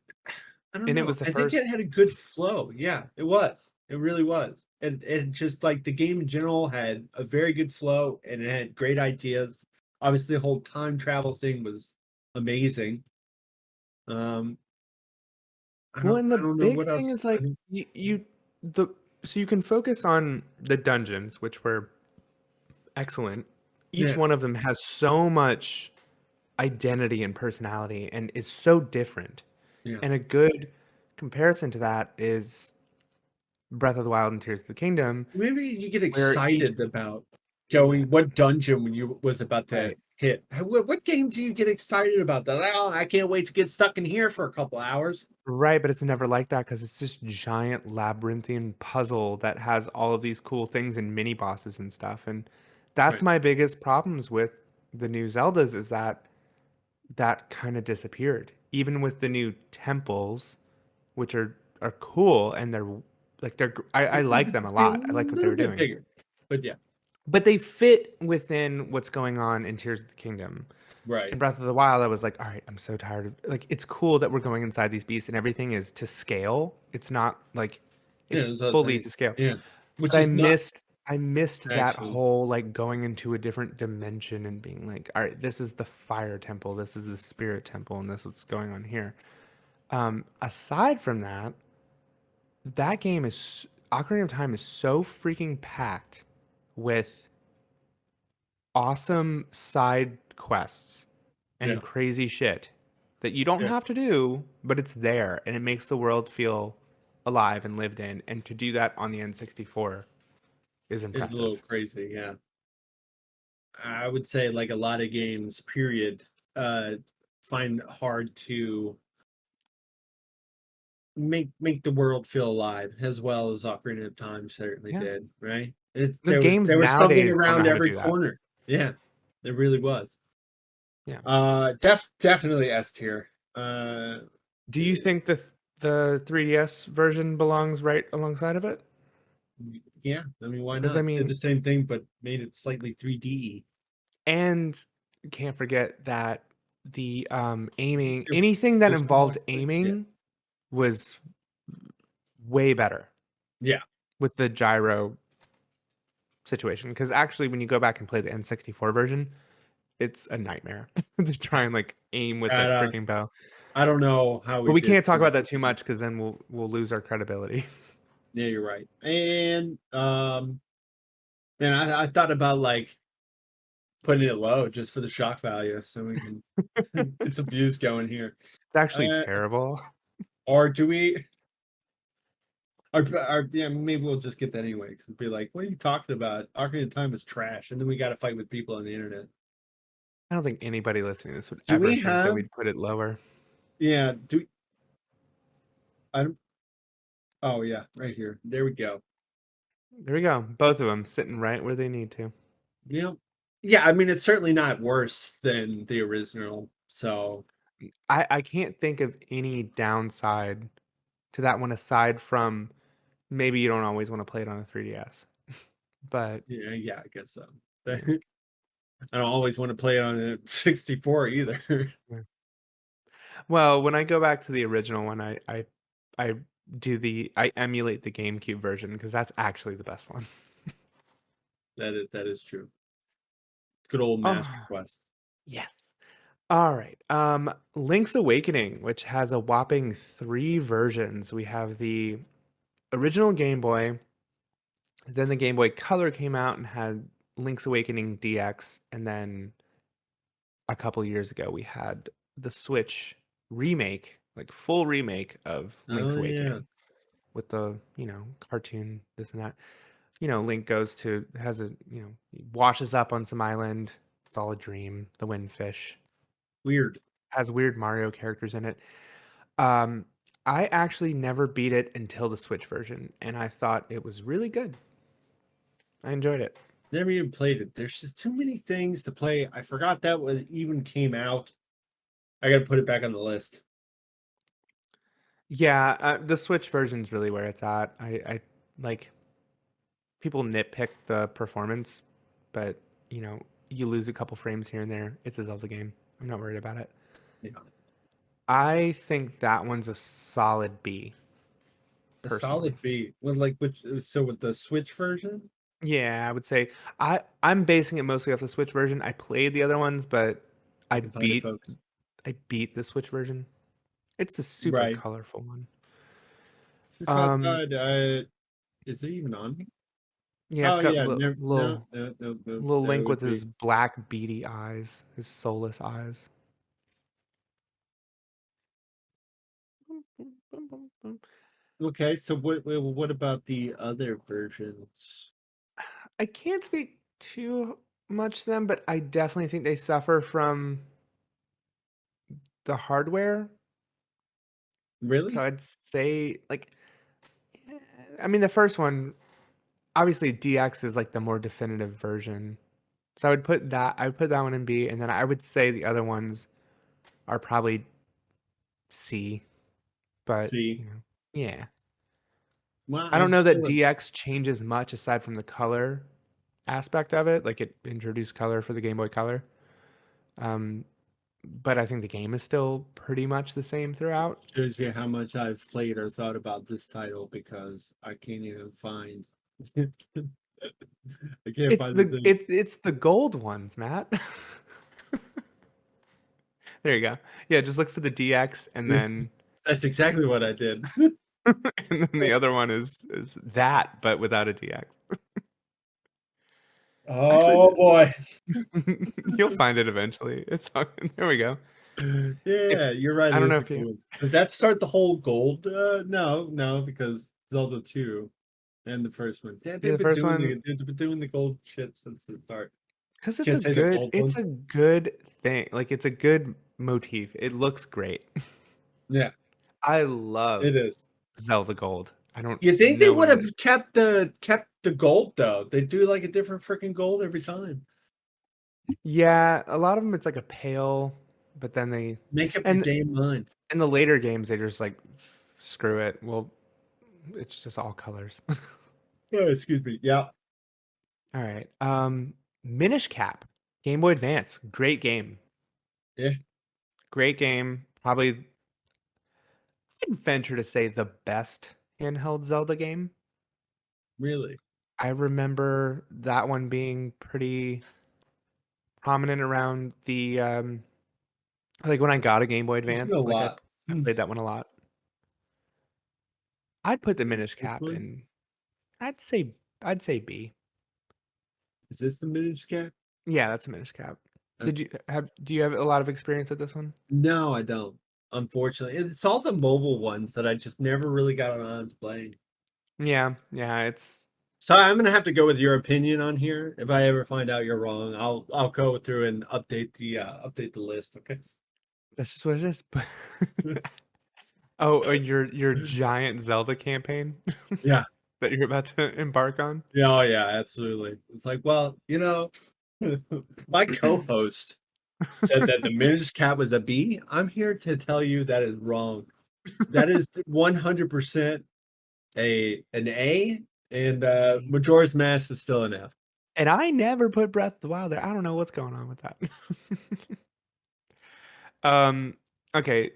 I don't And it know. was the I think it first had a good flow. Yeah, it was. It really was. And just like the game in general had a very good flow and it had great ideas. Obviously, the whole time travel thing was amazing. Um, Well, and the I don't know big what thing else. is like the so you can focus on the dungeons, which were excellent. Each Yeah, one of them has so much identity and personality and is so different. yeah. And a good comparison to that is Breath of the Wild and Tears of the Kingdom, Maybe you get where each excited about yeah, going what dungeon when you was about to right. hit. What game do you get excited about? That oh, I can't wait to get stuck in here for a couple hours. Right, but it's never like that because it's this giant labyrinthian puzzle that has all of these cool things and mini bosses and stuff. And that's Right. my biggest problems with the new Zeldas is that that kind of disappeared. Even with the new temples, which are cool and they're like I like them a Be a lot. I like what they little were bit doing. bigger, but yeah, But they fit within what's going on in Tears of the Kingdom. right. In Breath of the Wild, I was like, all right, I'm so tired of like it's cool that we're going inside these beasts and everything is to scale. It's not like Yeah, it's that's what I'm fully saying. to scale. Yeah, which But is not I missed that actually. whole like going into a different dimension and being like, all right, this is the fire temple, this is the spirit temple, and this is what's going on here. Aside from that, that game is Ocarina of Time is so freaking packed with awesome side quests Yeah, and crazy shit that you don't yeah, have to do, but it's there and it makes the world feel alive and lived in. And to do that on the N64 is it's a little impressive. crazy. Yeah, I would say like a lot of games, period, uh, find it hard to make the world feel alive as well as Ocarina of Time certainly Yeah. did, right? The games There was something nowadays don't know around how to every do that. corner. Yeah, there really was. Yeah. Definitely S tier. Uh, Do you think the 3DS version belongs right alongside of it? yeah, I mean, why Because I not? Did mean, the same thing, but made it slightly 3D. and can't forget that the Is it aiming, your anything that PlayStation involved actually? Yeah, aiming was way better yeah, with the gyro situation. Because actually, when you go back and play the N64 version, it's a nightmare to try and like aim with I, that uh, freaking bow. I don't know how But we we did. can't talk about that too much because then we'll lose our credibility. Yeah, you're right. And I thought about like putting it low just for the shock value, so we can get some views going here. It's actually Uh, terrible. or do we? Or yeah, maybe we'll just get that anyway. Because it'd be like, what are you talking about? Ocarina of Time is trash, and then we got to fight with people on the internet. I don't think anybody listening to this would Do ever we think that have? we'd put it lower. Yeah. Do I don't. Oh yeah, right here. There we go. There we go. Both of them sitting right where they need to. Yeah. Yeah. I mean, it's certainly not worse than the original. So I can't think of any downside to that one aside from maybe you don't always want to play it on a 3DS. But yeah, yeah, I guess so. I yeah. don't always want to play on a 64 either. Yeah. Well, when I go back to the original one, I I emulate the GameCube version because that's actually the best one. That is true. Good old Master Oh, Quest. yes. All right. Link's Awakening, which has a whopping 3 versions. We have the original Game Boy, then the Game Boy Color came out and had Link's Awakening DX, and then a couple years ago we had the Switch remake, like full remake of Link's Oh yeah, Awakening with the, cartoon, this and that. Link goes to has a, he washes up on some island. It's all a dream. The Windfish weird. has weird Mario characters in it. Um, I actually never beat it until the Switch version, and I thought it was really good. I enjoyed it. Never even played it. There's just too many things to play. I forgot that when even came out. I got to put it back on the list. Yeah, the Switch version's really where it's at. I like people nitpick the performance, but you lose a couple frames here and there. It's a Zelda game. I'm not worried about it. Yeah. I think that one's a solid B. A personally. solid B. With like which so with the Switch version? Yeah, I would say I'm basing it mostly off the Switch version. I played the other ones, but You I can find it, beat folks. I beat the Switch version. It's the super Right. colorful one. Just about Um, is it even on here? yeah, it's Oh got yeah, never, no, little no, no, no. little That Link with would his be black beady eyes, his soulless eyes. okay. So what about the other versions? I can't speak too much to them, but I definitely think they suffer from the hardware. So Really? I'd say like I mean the first one obviously DX is like the more definitive version. So I would put that one in B, and then I would say the other ones are probably C, but See, you know, yeah. well, I don't I know that feel like DX changes much aside from the color aspect of it. Like it introduced color for the Game Boy Color. Um, but I think the game is still pretty much the same throughout. shows you how much I've played or thought about this title because I can't even find. I can't find the thing. It's the gold ones, Matt. There you go. Yeah, just look for the DX That's exactly what I did. and then the other one is that but without a DX. Actually, Oh boy. you'll find it eventually. It's there we go. If Yeah, you're right. I It don't know is the if you gold. Did that start the whole gold? No, no, because Zelda 2 and the first one. Yeah, yeah, the first one they've been doing the gold shit since the start. because Can't say the gold it's ones. a good thing. Like it's a good motif. It looks great. Yeah, I it love is. Zelda Gold. I don't You think they know would any have other. kept the gold though? They do like a different freaking gold every time. Yeah, a lot of them it's like a pale, but then they Make up your and damn mind. in the later games they just like screw it. Well, it's just all colors. Oh, excuse me. Yeah, All right. Minish Cap, Game Boy Advance, great game. yeah, Great game. Probably I'd venture to say the best handheld Zelda game. really. I remember that one being pretty prominent around the like when I got a Game Boy There's been a Advance, like lot. I played that one a lot. I'd put the Minish This Cap one in I'd say B. is this the Minish Cap? Yeah, that's a Minish Cap. Okay. Do you have a lot of experience with this one? No, I don't. Unfortunately, it's all the mobile ones that I just never really got around to playing. Yeah, yeah, it's So I'm gonna have to go with your opinion on here. If I ever find out you're wrong, I'll go through and update the list. Okay. that's just what it is. But oh, your giant Zelda campaign Yeah. that you're about to embark on? Yeah. Oh yeah. Absolutely. It's like, well, my co-host said that the Minish Cap was a B. I'm here to tell you that is wrong. That is 100% an A, and Majora's Mask is still an F. And I never put Breath of the Wild there. I don't know what's going on with that. um, okay,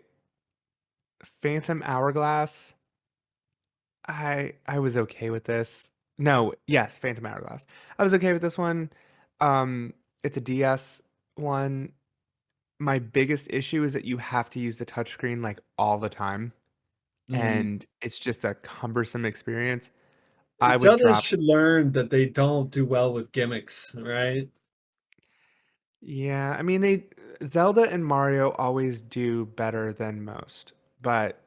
Phantom Hourglass. I was okay with this. No, yes, Phantom Hourglass. I was okay with this one. It's a DS one. My biggest issue is that you have to use the touchscreen like all the time, Mm. and it's just a cumbersome experience. I would Zelda drop. should learn that they don't do well with gimmicks, right? Yeah, I mean they Zelda and Mario always do better than most, but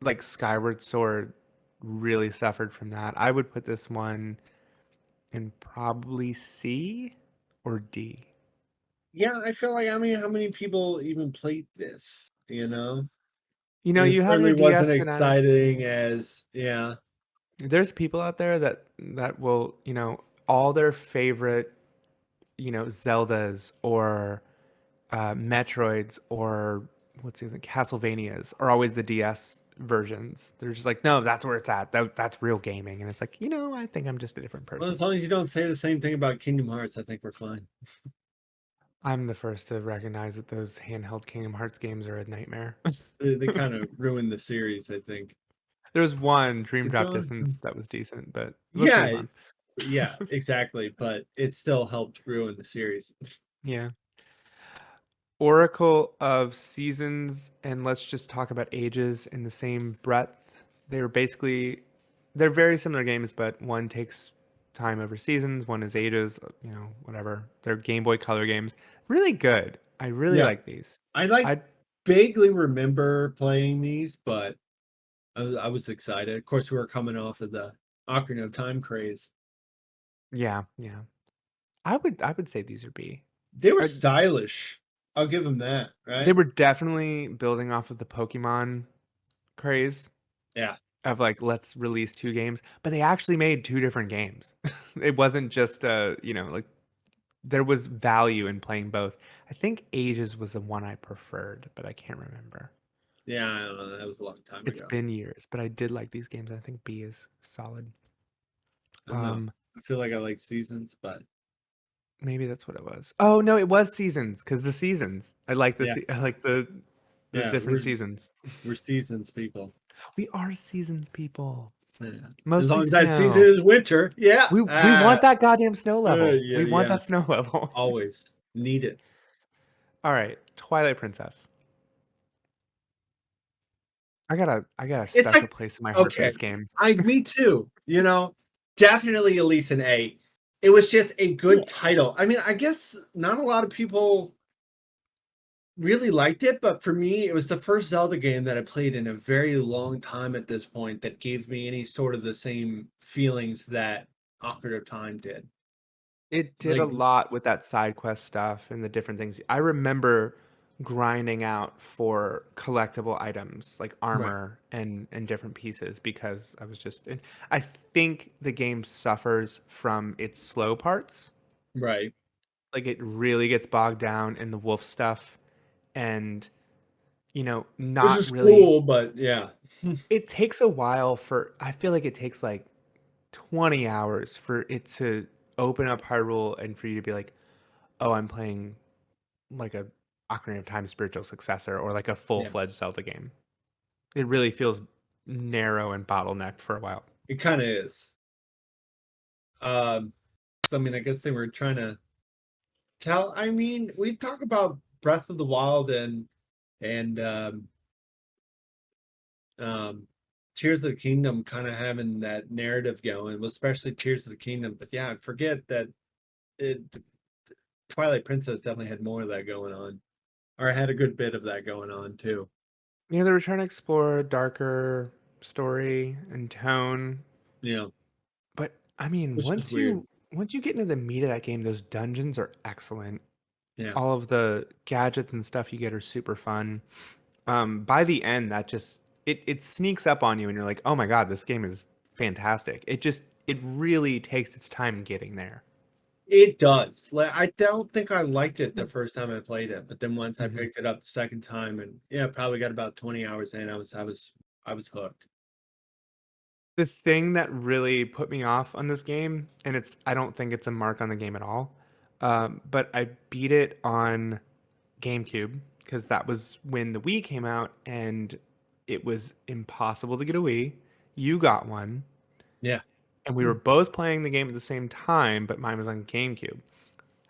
like Skyward Sword really suffered from that. I would put this one in probably C or D. Yeah, I feel like I mean, how many people even played this? You know, It you have your certainly wasn't DS fanatics exciting and as yeah. there's people out there that will, all their favorite, Zeldas or Metroids or what's the other Castlevanias are always the DS versions. They're just like, no, that's where it's at. That's real gaming. And it's like, I think I'm just a different Well, person. as long as you don't say the same thing about Kingdom Hearts, I think we're fine. I'm the first to recognize that those handheld Kingdom Hearts games are a nightmare. They kind of ruined the series, I think. There was one Dream We're Drop done. Distance that was decent, but let's Yeah, move on. yeah, exactly. But it still helped ruin the series. Yeah. Oracle of Seasons, and let's just talk about ages in the same breath. They were basically they're very similar games, but one takes time over seasons, one is ages, whatever. They're Game Boy Color games. Really good. I really Yeah, like these. I like I vaguely remember playing these, but I was excited. Of course, we were coming off of the Ocarina of Time craze. yeah, yeah. I would say these are B. They were Uh, stylish. I'll give them that, they right? were definitely building off of the Pokemon craze Yeah, of like let's release two games, but they actually made two different games. It wasn't just like there was value in playing both. I think Ages was the one I preferred, but I can't remember. yeah. I don't know. That was a long time It's ago. been years, but I did like these games. I think B is solid. I don't know. Um, I feel like I like seasons, but Maybe that's what it was. Oh no, it was seasons because the seasons. I like yeah, I like the yeah. different seasons. We're seasons people. We are seasons people. Yeah. As Mostly long as that season snow. is winter, yeah. We want that goddamn snow level. Yeah, We want yeah. that snow level. Always need it. All right, Twilight Princess. I got a It's special like place in my heart for okay, this game. me too. Definitely at least an A. It was just a good title. I mean, I guess not a lot of people really liked it, but for me, it was the first Zelda game that I played in a very long time at this point that gave me any sort of the same feelings that Ocarina of Time did. It did a Like, lot with that side quest stuff and the different things. I remember grinding out for collectible items like right, armor and different pieces because I was just I think the game suffers from its slow parts. right. Like it really gets bogged down in the wolf stuff and Which not is really cool, but yeah, it takes a while for I feel like it takes like 20 hours for it to open up Hyrule and for you to be like, "Oh, I'm playing like a Ocarina of Time spiritual successor or like a yeah. full-fledged Zelda game." It really feels narrow and bottlenecked for a while. It kind of is. Um, so I mean, I guess they were trying to tell. I mean, we talk about Breath of the Wild and um, Tears of the Kingdom kind of having that narrative going, especially Tears of the Kingdom. But yeah, I forget that it Twilight Princess definitely had more of that going on, or had a good bit of that going on too. Yeah, they were trying to explore a darker story and tone, You know, but I mean, which is weird. once you get into the meat of that game, those dungeons are excellent. Yeah, All of the gadgets and stuff you get are super fun. By the end, that just it sneaks up on you, and you're like, oh my god, this game is fantastic. It really takes its time getting there. it does. Like, I don't think I liked it the first time I played it, but then once I Mhm. picked it up the second time, and yeah, probably got about 20 hours in, I was hooked. The thing that really put me off on this game, and I don't think it's a mark on the game at all, but I beat it on GameCube because that was when the Wii came out, and it was impossible to get a Wii. You got one, Yeah, and we were both playing the game at the same time, but mine was on GameCube.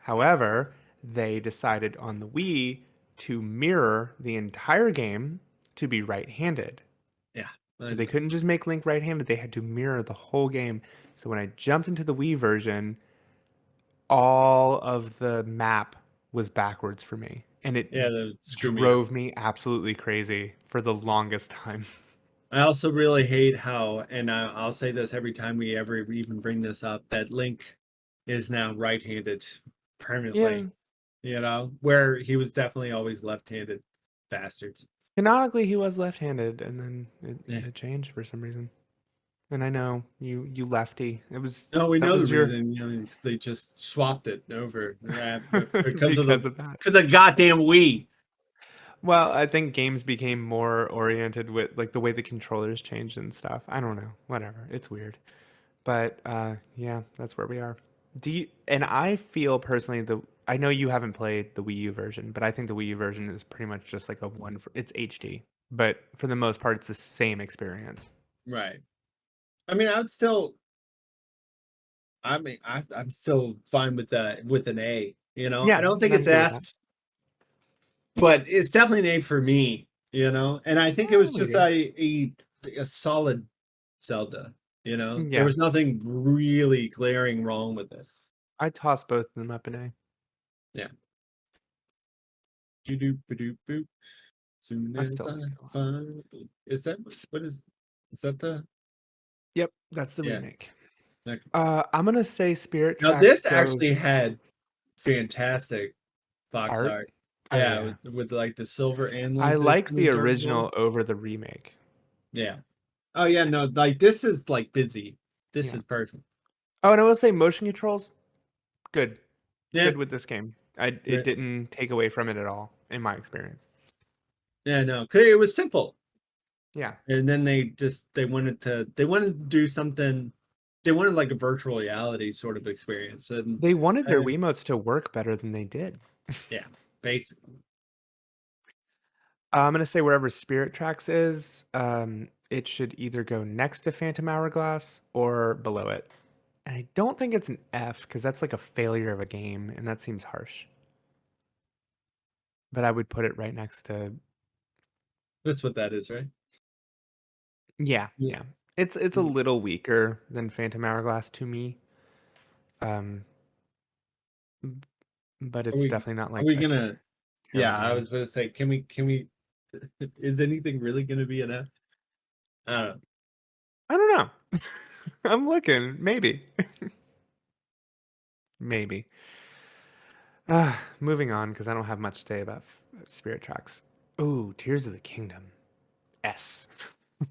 However, they decided on the Wii to mirror the entire game to be right-handed. yeah. But they couldn't just make Link right-handed, they had to mirror the whole game. So when I jumped into the Wii version, all of the map was backwards for me, and it Yeah, that screw me up. drove me absolutely crazy for the longest time. I also really hate how, and I'll say this every time we ever even bring this up, that Link is now right-handed permanently. Yeah, Where he was definitely always left-handed. Bastards. canonically he was left-handed, and then Yeah. it changed for some reason. And I know you lefty. No, we That know the was your reason. 'Cause they just swapped it over because of because of that. the goddamn Wii. Well, I think games became more oriented with like the way the controllers changed and stuff. I don't know. Whatever. It's weird. But yeah, that's where we are. And I feel personally I know you haven't played the Wii U version, but I think the Wii U version is pretty much just like it's HD. But for the most part it's the same experience. Right. I mean, I would still. I mean, I'm still fine with an A. You know, I Yeah, don't think I'm it's good with that. S, but it's definitely an A for me. You know, and I think it was just Maybe. a solid Zelda. You know, there Yeah, was nothing really glaring wrong with it. I toss both of them up in A. Yeah. Doop boop. Soon I as still I like it a lot. find. Is that S- what is that the? Yep, that's the Yeah. remake. Okay. I'm gonna say Spirit Now Tracks this goes actually had fantastic box art. art. Oh Yeah, yeah, with like the silver and I like the like the dirt gold. original over the remake. Yeah. Oh yeah, no, like this is like busy. This Yeah. is perfect. Oh, and I will say motion controls good, Yeah. good with this game. It Right. didn't take away from it at all in my experience. Yeah, no, 'cause it was simple. Yeah, And then they wanted to do something. They wanted like a virtual reality sort of experience. And they wanted their uh, Wiimotes to work better than they did. yeah, basically. I'm gonna say wherever Spirit Tracks is, it should either go next to Phantom Hourglass or below it. And I don't think it's an F because that's like a failure of a game, and that seems harsh. But I would put it right next to, That's what that is, right? yeah, Yeah. yeah. It's a little weaker than Phantom Hourglass to me, um, b- but Are it's we definitely not are like we a gonna terrible yeah, I game. was gonna say, can we is anything really gonna be an F? I don't know. I don't know. I'm looking. Maybe. Maybe. Moving on because I don't have much to say about Spirit Tracks. Ooh, Tears of the Kingdom. S.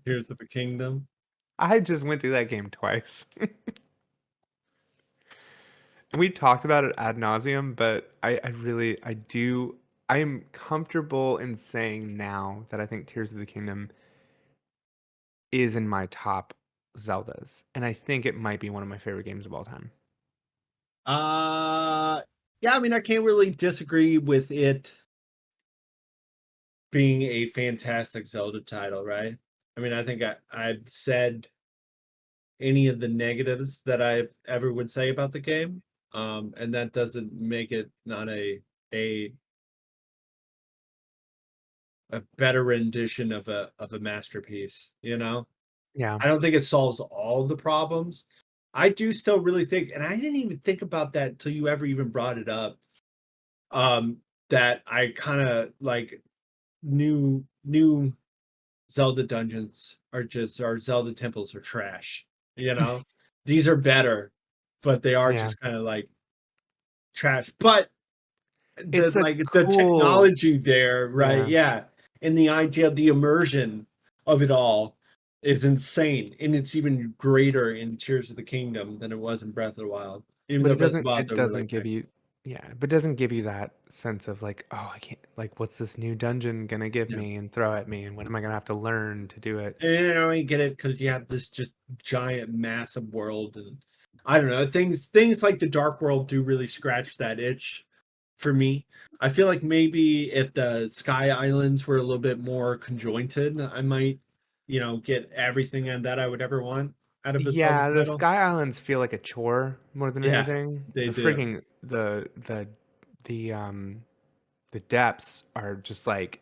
Here's of a Kingdom. I just went through that game twice. We talked about it ad nauseum, but I am comfortable in saying now that I think Tears of the Kingdom is in my top Zeldas. And I think it might be one of my favorite games of all time. Uh yeah, I mean I can't really disagree with it being a fantastic Zelda title, right? I mean, I think I've said any of the negatives that I ever would say about the game. And that doesn't make it not a a better rendition of a masterpiece, you know? Yeah. I don't think it solves all the problems. I do still really think, and I didn't even think about that until you ever even brought it up. Um, that I kind of like new Zelda dungeons are just or Zelda temples are trash. You know, these are better, but they are Yeah. just kind of like trash. But It's a the cool, technology there, right? yeah. Yeah, and the idea, the immersion of it all is insane, and it's even greater in Tears of the Kingdom than it was in Breath of the Wild. Even But though Breath of the Wild it they're really doesn't give nice. you, yeah, but doesn't give you that sense of like, oh, I can't, like, what's this new dungeon gonna give Yeah. me and throw at me, and what am I gonna have to learn to do it? And I only get it because you have this just giant, massive world, and I don't know things like the Dark World do really scratch that itch for me. I feel like maybe if the Sky Islands were a little bit more conjointed, I might, get everything and that I would ever want out of a Zelda Yeah, the title. Sky Islands feel like a chore more than Yeah, anything. they The do. freaking the the depths are just like,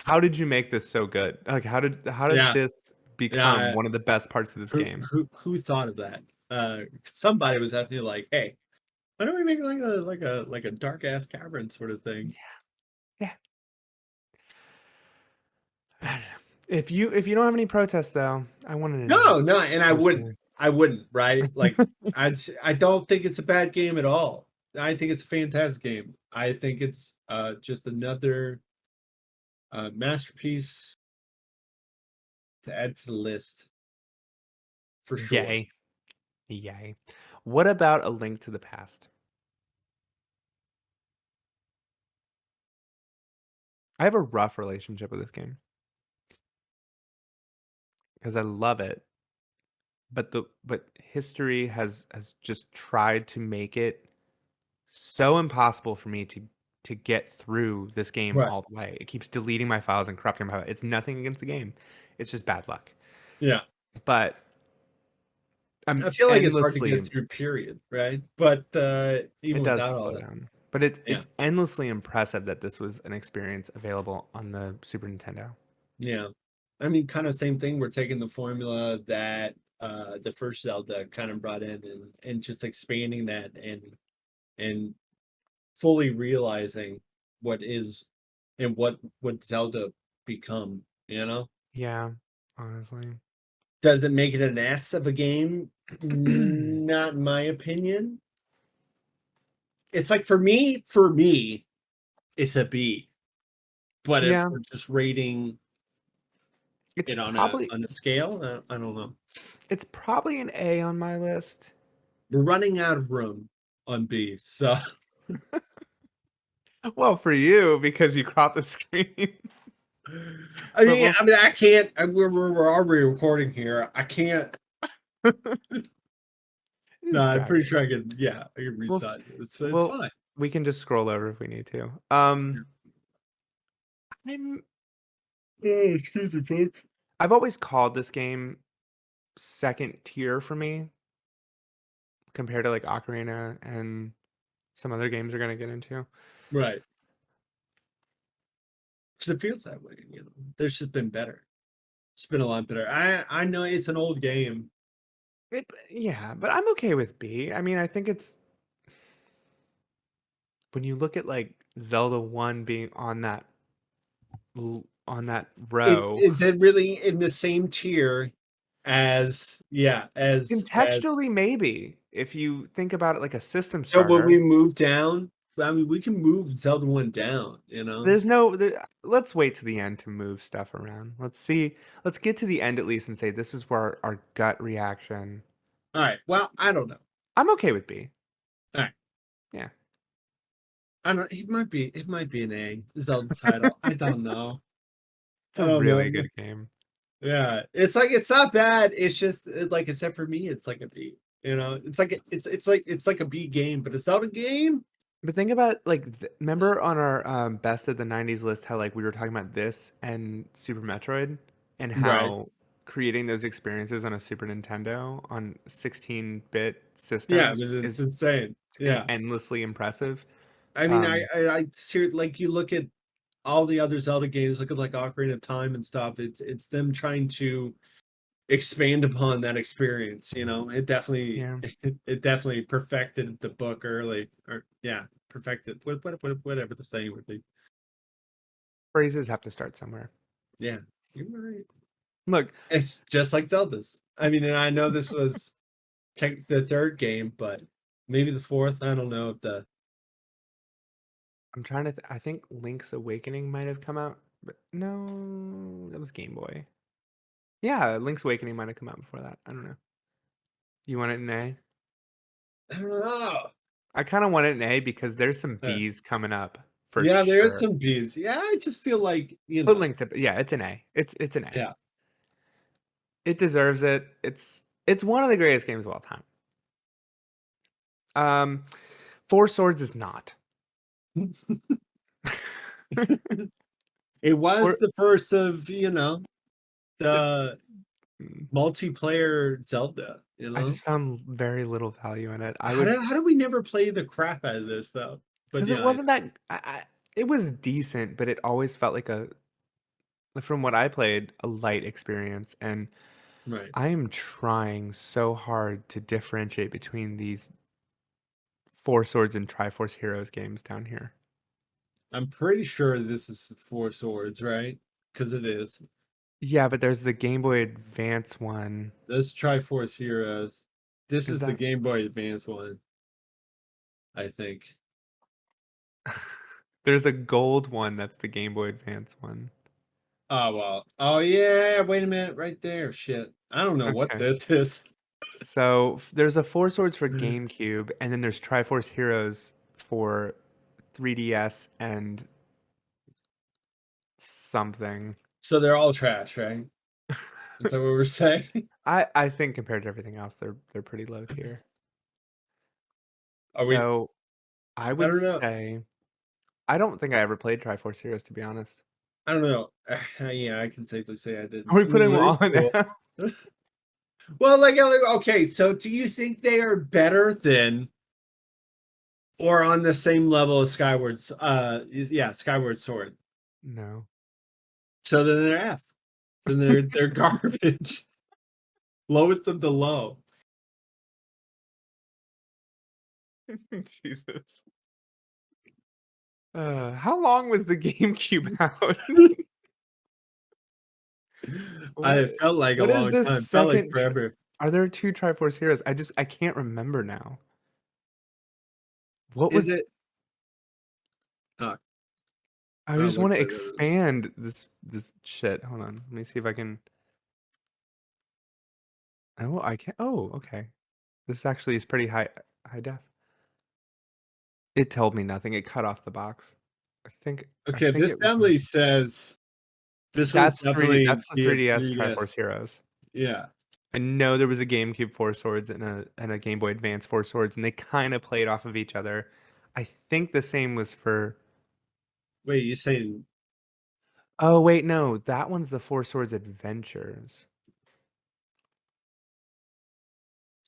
how did you make this so good? Like, how did Yeah, this become yeah. one of the best parts of this game? Who thought of that? Somebody was definitely like, "Hey, why don't we make like a dark ass cavern sort of thing?" Yeah. I don't know. If you don't have any protests though, I wanted to know No, no, and personally. I wouldn't, right? Like, I don't think it's a bad game at all. I think it's a fantastic game. I think it's just another masterpiece to add to the list for sure. Yay. Yay. What about A Link to the Past? I have a rough relationship with this game because I love it, but history has just tried to make it so impossible for me to get through this game Right. all the way. It keeps deleting my files and corrupting my file. It's nothing against the game. It's just bad luck. Yeah. but I'm I feel like it's hard to get endlessly through, period, right? But even it does without all slow that, down. But yeah, it's endlessly impressive that this was an experience available on the Super Nintendo. yeah. I mean, kind of same thing. We're taking the formula that the first Zelda kind of brought in, and just expanding that, and fully realizing what is and what Zelda become. You know, Yeah, honestly. does it make it an S of a game? Not in my opinion. It's like for me, it's a B. But if Yeah, we're just rating it's it probably on a scale, I don't know. it's probably an A on my list. We're running out of room on B. So Well, for you because you cropped the screen. I But mean, we'll I can't. We're already recording here. I can't. No, I'm distract pretty it. sure I can. Yeah, I can We'll resize it. It's well fine. we can just scroll over if we need to. Yeah. I'm Oh, excuse me, folks. I've always called this game second tier for me compared to like Ocarina and some other games we're gonna get into. Right. Because it feels that way. There's just been better. It's been a lot better. I know it's an old game. Yeah, but I'm okay with B. I mean, I think it's when you look at like Zelda 1 being on that row, Is it really in the same tier as as contextually maybe if you think about it like a system so when we starter. move down, I mean we can move Zelda 1 down. There's no let's wait to the end to move stuff around. Let's get to the end at least and say this is where our gut reaction. All right. Well, I don't know. I'm okay with B. All right. Yeah. I don't it might be an A Zelda title. I don't know. It's I a don't know. really good game. Yeah. It's like it's not bad. It's just like I said for me it's like a B. It's like a B game, but it's not a game. But think about like remember on our best of the 90s list how like we were talking about this and Super Metroid and Right. how creating those experiences on a Super Nintendo on 16-bit Yeah, systems it's is insane. Yeah. endlessly impressive. I mean, Um I see like you look at all the other Zelda games, look at like Ocarina of Time and stuff. It's them trying to expand upon that experience. It definitely yeah, it definitely perfected the book early, or yeah, perfected whatever the saying would be. phrases have to start somewhere. Yeah, you're right. Look, It's just like Zelda's. I mean, and I know this was the third game, but maybe the fourth. I don't know if the I'm trying to I think Link's Awakening might have come out, but no, that was Game Boy. Yeah, Link's Awakening might have come out before that. I don't know. You want it in A? I don't know. I kind of want it in A because there's some Uh, B's coming up for yeah, there's sure. some B's. Yeah, I just feel like Put Link to yeah, it's an A. It's an A. yeah. It deserves it. It's one of the greatest games of all time. Um, Four Swords is not. It was Or the first of, it's the multiplayer Zelda, I just found very little value in it. I would How do we never play the crap out of this though? But because it yeah, I wasn't that it was decent, but it always felt like from what I played, a light experience. And know. Right. I am trying so hard to differentiate between these Four Swords and Triforce Heroes games down here. I'm pretty sure this is Four Swords, right? Because it is. Yeah, but there's the Game Boy Advance one. This Triforce Heroes. This Is is the that Game Boy Advance one, I think. there's a gold one that's the Game Boy Advance one. Oh well. Oh yeah, wait a minute, right there. Shit. I don't know what Okay. this is. So there's a Four Swords for Mm. GameCube, and then there's Triforce Heroes for 3DS and something. So they're all trash, right? Is that what we're saying? I think compared to everything else, they're pretty low tier. Are we So I I would don't know. say I don't think I ever played Triforce Heroes to be honest. I don't know. Yeah, I can safely say I Are didn't. we I mean, putting it them is all in cool. F? Well, like, okay, so do you think they are better than or on the same level as Skyward Sword? No. So then they're F. Then they're garbage. Lowest of the low. Jesus. How long was the GameCube out? I What felt like a what is long this time. Felt like second forever. are there 2 Triforce Heroes? I can't remember now. What Is was it? Uh, I oh, just look wanna at it. expand this shit. Hold on. Let me see if I can oh, I can oh, okay. This actually is pretty high def. It told me nothing. It cut off the box. I Okay, think this it was family says this was that's 3D definitely that's the the 3DS 3DS. Triforce Heroes. Yeah. I know there was a GameCube Four Swords and a Game Boy Advance Four Swords, and they kind of played off of each other. I think the same was for. Wait, you saying Oh wait, no, that one's the Four Swords Adventures.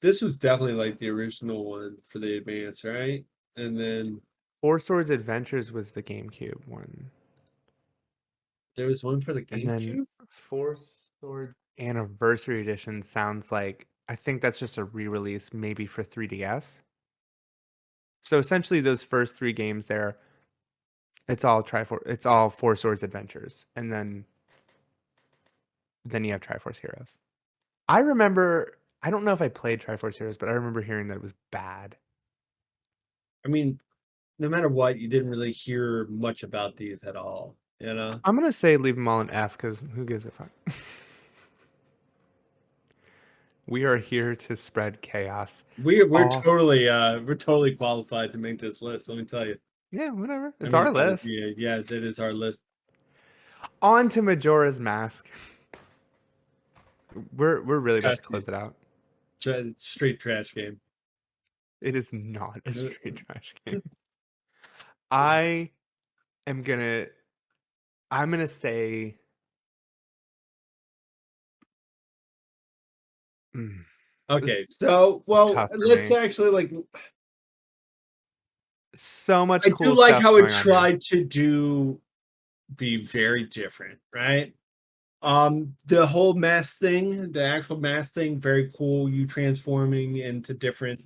this was definitely like the original one for the Advance, right? And then Four Swords Adventures was the GameCube one, there was one for the and then GameCube? Four Swords Anniversary Edition sounds like I think that's just a re-release, maybe for 3DS. So essentially, those first 3 games there, it's all Four Swords Adventures, and then you have Triforce Heroes. I remember, I don't know if I played Triforce Heroes, but I remember hearing that it was bad. I mean, no matter what, you didn't really hear much about these at all, you know? I'm gonna say leave them all in F because who gives a fuck? We are here to spread chaos. All We're totally qualified to make this list, let me tell you. yeah, whatever. I It's mean, our by list. yeah, that is our list. On to Majora's Mask. We're really about Trash to game. close it out. Straight trash game. It is not a straight trash game. I am gonna I'm gonna say mm, this Okay, so is well, tough for let's me. actually like So much I do cool like stuff how it going on here. tried to do be very different, right? The whole mask thing, the actual mask thing, very cool. You transforming into different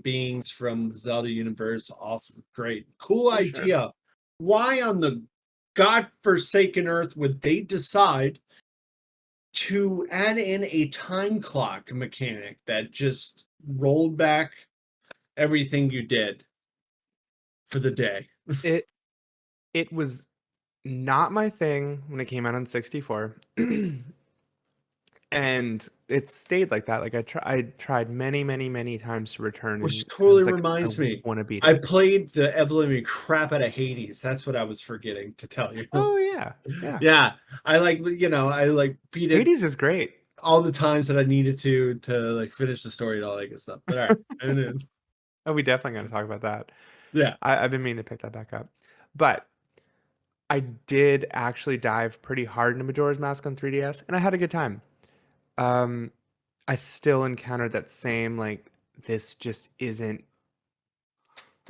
beings from the Zelda universe, awesome, great, cool For sure. idea. Why on the godforsaken earth would they decide to add in a time clock mechanic that just rolled back everything you did for the day? It it was not my thing when it came out on 64. And it stayed like that. Like I tried many, many, many times to return, Which and I totally was like, I reminds me, want to beat I it. played the evolutionary crap out of Hades. That's what I was forgetting to tell you. Oh yeah, yeah. Yeah, I like beat it Hades is great. all the times that I needed to like finish the story and all that good stuff. But all right, and then Oh, we definitely got to talk about that. yeah, I've been meaning to pick that back up, but I did actually dive pretty hard into Majora's Mask on 3DS, and I had a good time. Um, I still encountered that same like this just isn't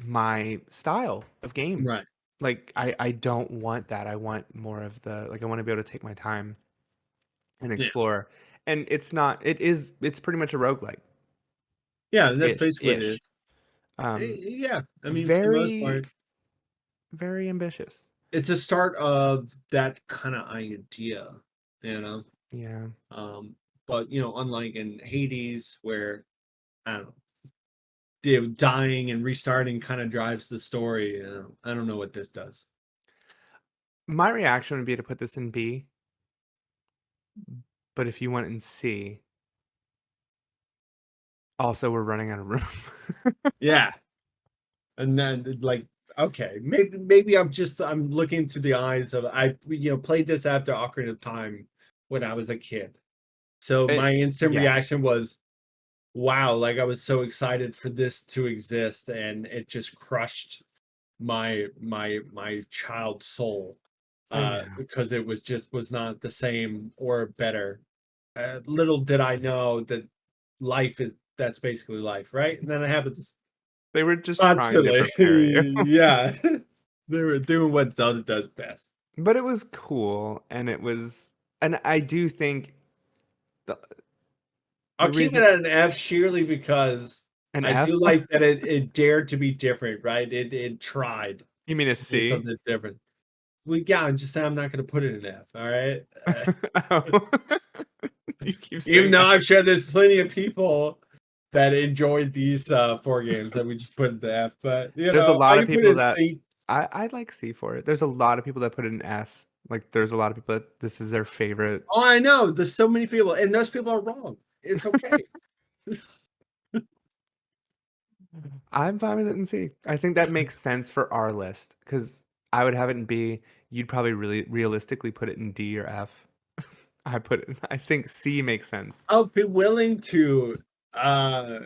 my style of game. right, Like I don't want that. I want more of the like I want to be able to take my time and yeah, explore. And it's pretty much a roguelike yeah. And that's ish basically what it is. ish. Um Yeah, I mean, for the most very part, very ambitious. it's a start of that kind of idea, you know. Yeah. Um, but unlike in Hades, where I don't know, the dying and restarting kind of drives the story. I don't know what this does. My reaction would be to put this in B, but if you went in C, also we're running out of room. Yeah, and then like okay, maybe I'm looking through the eyes of I played this after Ocarina of Time when I was a kid, so my instant Yeah. reaction was wow, like I was so excited for this to exist, and it just crushed my child soul Yeah. because it was not the same or better little did I know that that's basically life, right? And then it happens They were just trying to constantly. prepare you. Yeah. They were doing what Zelda does best. But it was cool, and I do think the I'll the keep it reason at an F sheerly because an I do F? like that it dared to be different, right? It tried You mean a to do C? something different. Well, yeah, I'm just saying I'm not gonna put it in F, all right? Oh. You keep Even saying though F. I'm sure there's plenty of people that enjoyed these 4 games that we just put in the F, but There's a I lot of can put people it in that C. I like C for it. There's a lot of people that put it in S. Like, there's a lot of people that this is their favorite. Oh, I know. There's so many people, and those people are wrong. It's okay. I'm fine with it in C. I think that makes sense for our list because I would have it in B. You'd probably really realistically put it in D or F. I think C makes sense. I'll be willing to uh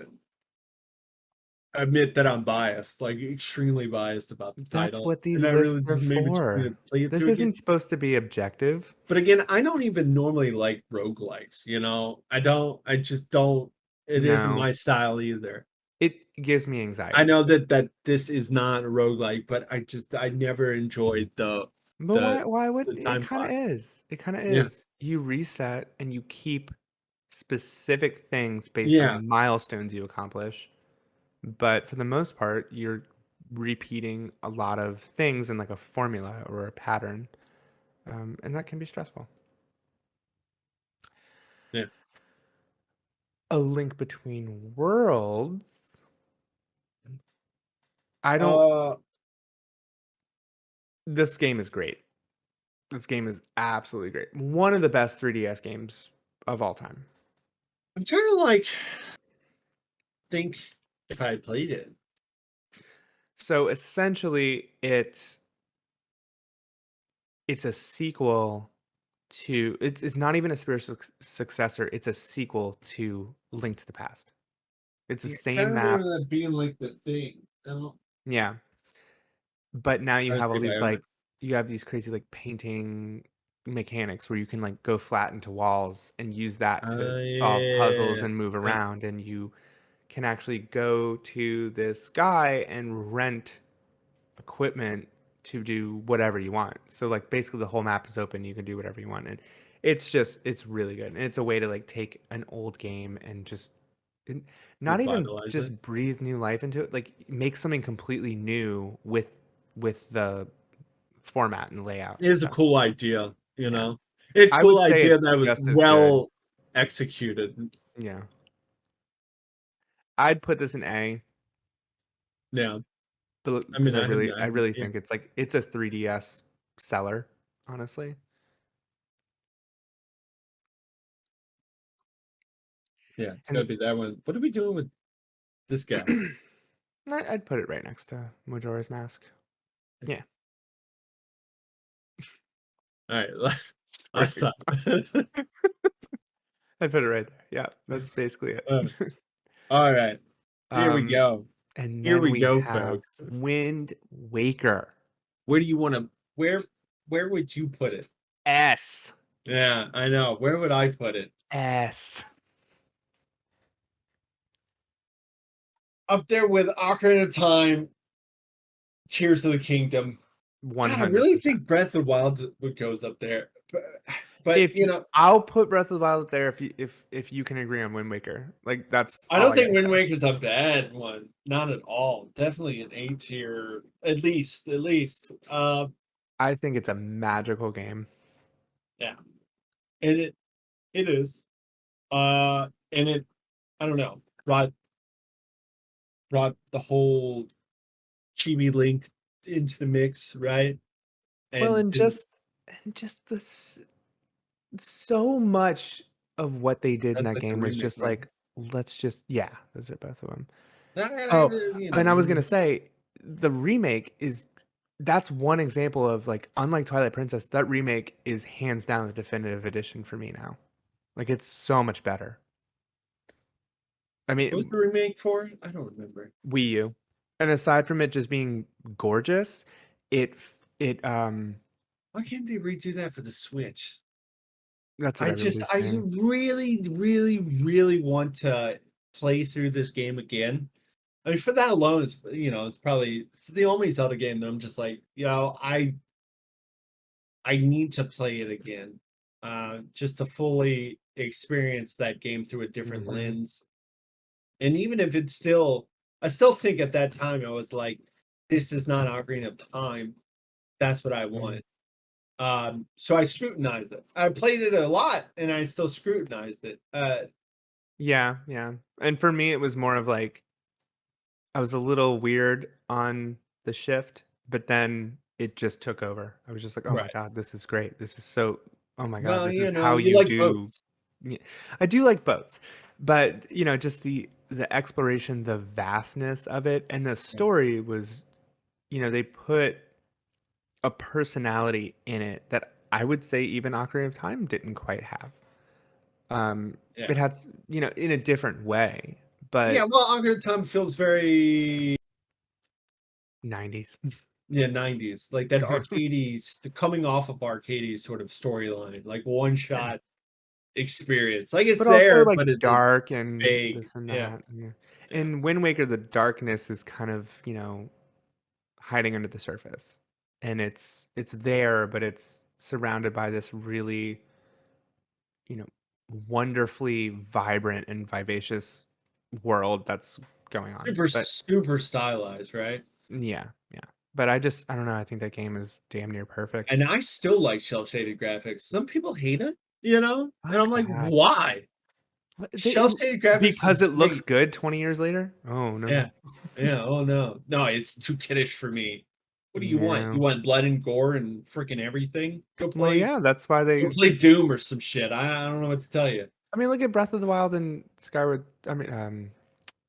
admit that I'm biased, like extremely biased about the That's title, what these and I lists really are just maybe just need for. to play it This through again. isn't supposed to be objective. But again, I don't even normally like roguelikes, you know? I just don't. It isn't No, my style either. it gives me I anxiety. know that this is not a roguelike, but I never enjoyed But the why the wouldn't it? time Kind of clock. is. It kind of Yeah. is. You reset and you keep specific things based Yeah. on milestones you accomplish. But for the most part, you're repeating a lot of things in like a formula or a pattern, and that can be stressful. Yeah. A Link Between Worlds. I don't. Uh This game is great. This game is absolutely great. One of the best 3DS games of all time. I'm trying to like think if I had played it. So essentially, it's a sequel to it's not even a spiritual successor. It's a sequel to Link to the Past. It's the Yeah, I kind same of map. remember that being like the thing. I don't Yeah. But now you trying to have see all if I these own it. like you have these crazy like painting mechanics where you can like go flat into walls and use that to solve puzzles Yeah. and move Yeah. around, and you can actually go to this guy and rent equipment to do whatever you want. So like basically the whole map is open, you can do whatever you want, and it's really good. And it's a way to like take an old game and just and not even Revitalize it. just breathe new life into it, like make something completely new with the format and layout It and is a stuff. cool idea, you Yeah. know? It's a I cool would say idea it's that was just as good. well executed. Yeah. I'd put this in A, Yeah. but I mean, because I I have no really yeah. think it's a 3DS seller, honestly. Yeah, it's gotta And be that one. What are we doing with this guy? I'd put it right next to Majora's Mask. Yeah. Alright, last Sorry. time. I'd put it right there. Yeah, that's basically Uh, it. alright, here we Um, go. and Here then we we go, have folks. Wind Waker. Where do you wanna where would you put it? S. Yeah, I know. Where would I put it? S. Up there with Ocarina of Time, Tears of the Kingdom. God, I really 100%. think Breath of the Wild would goes up there, but, If you you, know, I'll put Breath of the Wild up there if you can agree on Wind Waker. Like that's I all don't I think gotta Wind say. Waker's a bad one. Not at all. Definitely an A tier, at least, at least. I think it's a magical game. Yeah, and it is. And it, I don't know, brought the whole Chibi Link into the mix, right? Well, And didn't and just this so much of what they did in that's that like the game was remake, just right? like let's just yeah, those are both of them. Oh, You and I was gonna know, say the remake is that's one example of like unlike Twilight Princess, that remake is hands down the definitive edition for me now. Like it's so much better. I what was mean, the remake for? I don't remember. Wii U. And aside from it just being gorgeous, it Why can't they redo that for the Switch? That's what I just everybody's I saying. really, really, really want to play through this game again. I mean, for that alone, it's probably it's the only Zelda game that I'm just like, I need to play it again, just to fully experience that game through a different Mhm. lens. And even if it's still, I still think at that time I was like, this is not Ocarina of Time. That's what I Mhm. want. So I scrutinized it. I played it a lot, and I still scrutinized it. Yeah, yeah. And for me, it was more of like I was a little weird on the shift, but then it just took over. I was just like, "Oh my Right. god, this is great. This is so oh my god, Well, this is how you you like do." boats. Yeah, I do like boats, but just the exploration, the vastness of it, and the Right. story was, they put a personality in it that I would say even Ocarina of Time didn't quite have. Yeah. It has, in a different way, Yeah, but well, Ocarina of Time feels very 90s. yeah, 90s, like that arcades, the coming off of arcades sort of storyline, like one Yeah. shot experience. Like it's But also there, like but it's dark and vague. this and Yeah, that. Yeah. yeah. In Wind Waker, the darkness is kind of, hiding under the surface. And it's there, but it's surrounded by this really, you know, wonderfully vibrant and vivacious world that's going on. Super, But super stylized, right? yeah, yeah. But I don't know, I think that game is damn near perfect. And I still like cel shaded graphics. Some people hate it, you know? And Fuck I'm like, that. why? What, Shell shaded graphics is because it looks great. good 20 years later? Oh Yeah. no. Yeah. Oh no. No, it's too kiddish for me. What do you want? Yeah. You want blood and gore and freaking everything? Well, yeah, that's why Go they play Doom or some shit. I don't know what to tell you. I mean, look at Breath of the Wild and Skyward. I mean,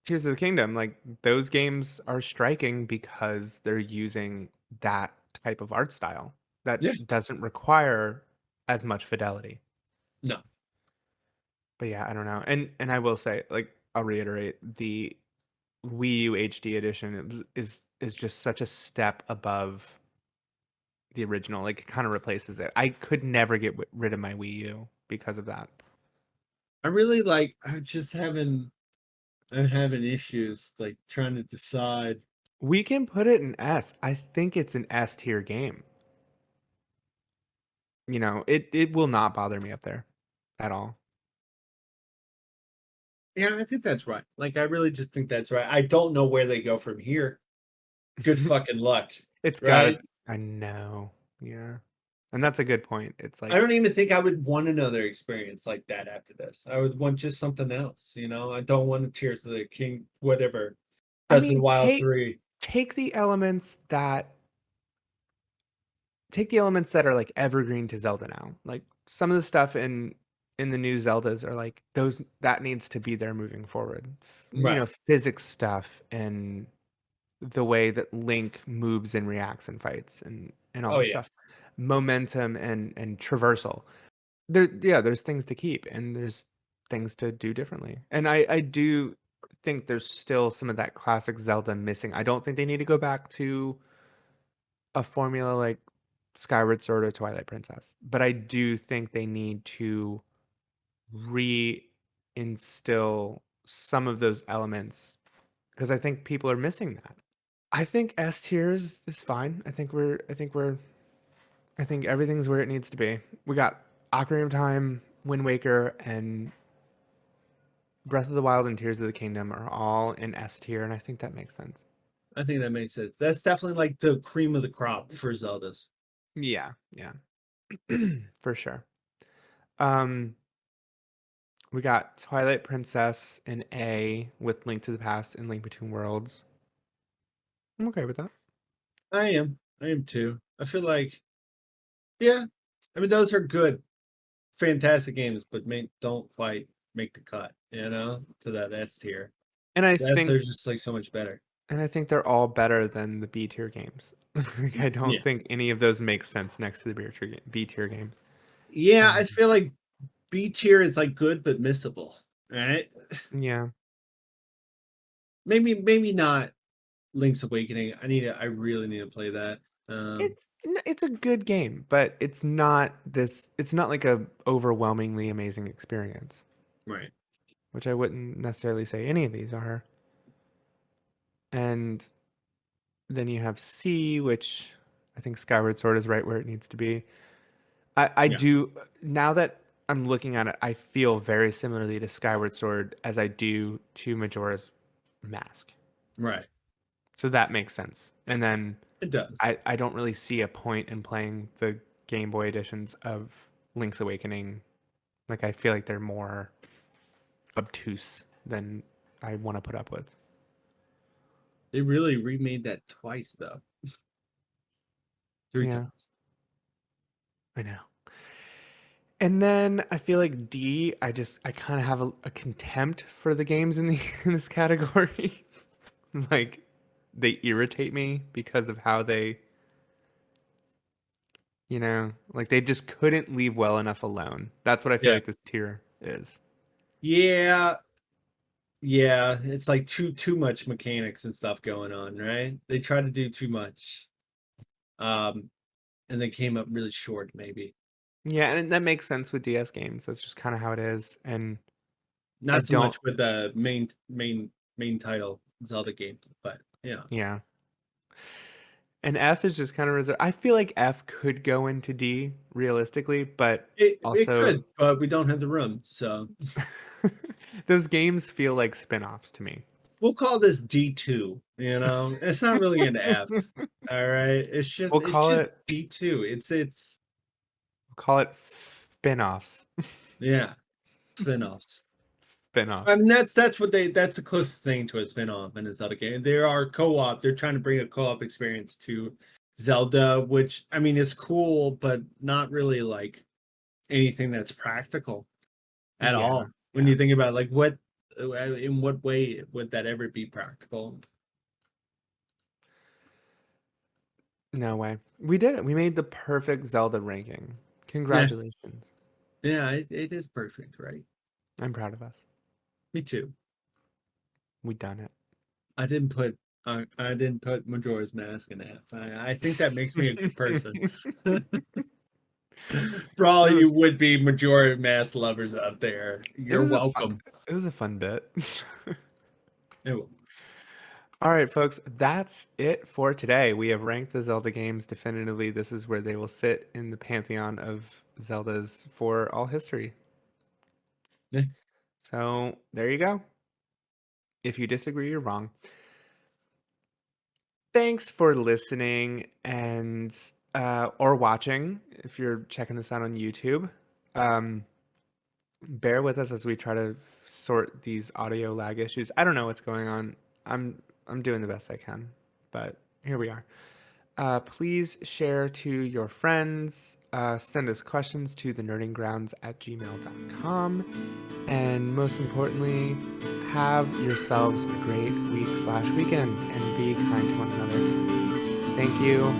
Tears of the Kingdom. Like those games are striking because they're using that type of art style that Yeah. doesn't require as much fidelity. No. But yeah, I don't know. And I will say, like, I'll reiterate, the Wii U HD edition is just such a step above the original. Like, it kind of replaces it. I could never get rid of my Wii U because of that. I really like I'm having issues like trying to decide. We can put it in S. I think it's an S tier game. It will not bother me up there at all. Yeah, I think that's right. Like I really just think that's right. I don't know where they go from here. Good fucking luck. It's gotta Right? I know. Yeah. And that's a good point. It's I like don't even think I would want another experience like that after this. I would want just something else, you know? I don't want the Tears of the King, whatever. I Breath of the mean, Wild take 3. take the elements that take the elements that are like evergreen to Zelda now. Like some of the stuff in the new Zeldas are like those that needs to be there moving forward. Right. Physics stuff and the way that Link moves and reacts and fights and all Oh this yeah. stuff. Momentum and traversal. There's things to keep and there's things to do differently. And I do think there's still some of that classic Zelda missing. I don't think they need to go back to a formula like Skyward Sword or Twilight Princess, but I do think they need to reinstill some of those elements because I think people are missing that. I think S tiers is fine. I think everything's where it needs to be. We got Ocarina of Time, Wind Waker, and Breath of the Wild and Tears of the Kingdom are all in S tier, and I think that makes sense. I think that makes sense. That's definitely like the cream of the crop for Zeldas. Yeah, yeah, for sure. Um, we got Twilight Princess in A with Link to the Past and Link Between Worlds. I'm okay with that. I am. I am too. I feel like, yeah. I mean, those are good, fantastic games, but don't quite make the cut, to that S tier. And I So S think tier is just like so much better. and I think they're all better than the B tier games. Like, I don't Yeah. think any of those make sense next to the B tier games. Yeah, I Um, feel like B tier is like good but missable. Right? yeah, Maybe not Link's Awakening. I really need to play that. It's a good game, but it's not this. It's not like a overwhelmingly amazing experience, Right. which I wouldn't necessarily say any of these are. And then you have C, which I think Skyward Sword is right where it needs to be. I Yeah. do now that I'm looking at it, I feel very similarly to Skyward Sword as I do to Majora's Mask. Right. So that makes sense. And then It does. I don't really see a point in playing the Game Boy editions of Link's Awakening. Like I feel like they're more obtuse than I want to put up with. They really remade that twice though. Three Yeah, times. I know. And then I feel like D, I kind of have a contempt for the games in the in this category. Like they irritate me because of how they, like they just couldn't leave well enough alone. That's what I feel Yeah. like this tier is. Yeah. Yeah. It's like too much mechanics and stuff going on, right? They try to do too much. Um, and they came up really short, maybe. Yeah, and that makes sense with DS games. That's just kind of how it is. And I Not so don't, much with the main title Zelda game, but yeah. yeah. And F is just kind of reserved. I feel like F could go into D realistically, but It also could, but we don't have the room, so those games feel like spin-offs to me. we'll call this D2, It's not really an F. All right. We'll It's call just it D2. It's we'll call it spin-offs. yeah, spin-offs. I Spin-offs. mean that's the closest thing to a spin-off in a Zelda game. There are co-op, they're trying to bring a co-op experience to Zelda, which I mean is cool, but not really like anything that's practical at Yeah, all. When yeah. you think about like what in what way would that ever be practical? No way. We did it. We made the perfect Zelda ranking. Yeah, Congratulations. yeah, it is perfect, right? I'm proud of us. Me too. We done it. I didn't put Majora's Mask in F. I think that makes me a good person. For all It you was would be Majora Mask lovers out there, it you're was a fun welcome. it was a fun bit. Ew. All right, folks, that's it for today. We have ranked the Zelda games definitively. This is where they will sit in the pantheon of Zeldas for all history. Yeah. So there you go. If you disagree, you're wrong. Thanks for listening and or watching if you're checking this out on YouTube. Um, Bear with us as we try to sort these audio lag issues. I don't know what's going on. I'm doing the best I can, but here we are. Please share to your friends. Send us questions to thenerdinggrounds@gmail.com. And most importantly, have yourselves a great week/weekend and be kind to one another. Thank you.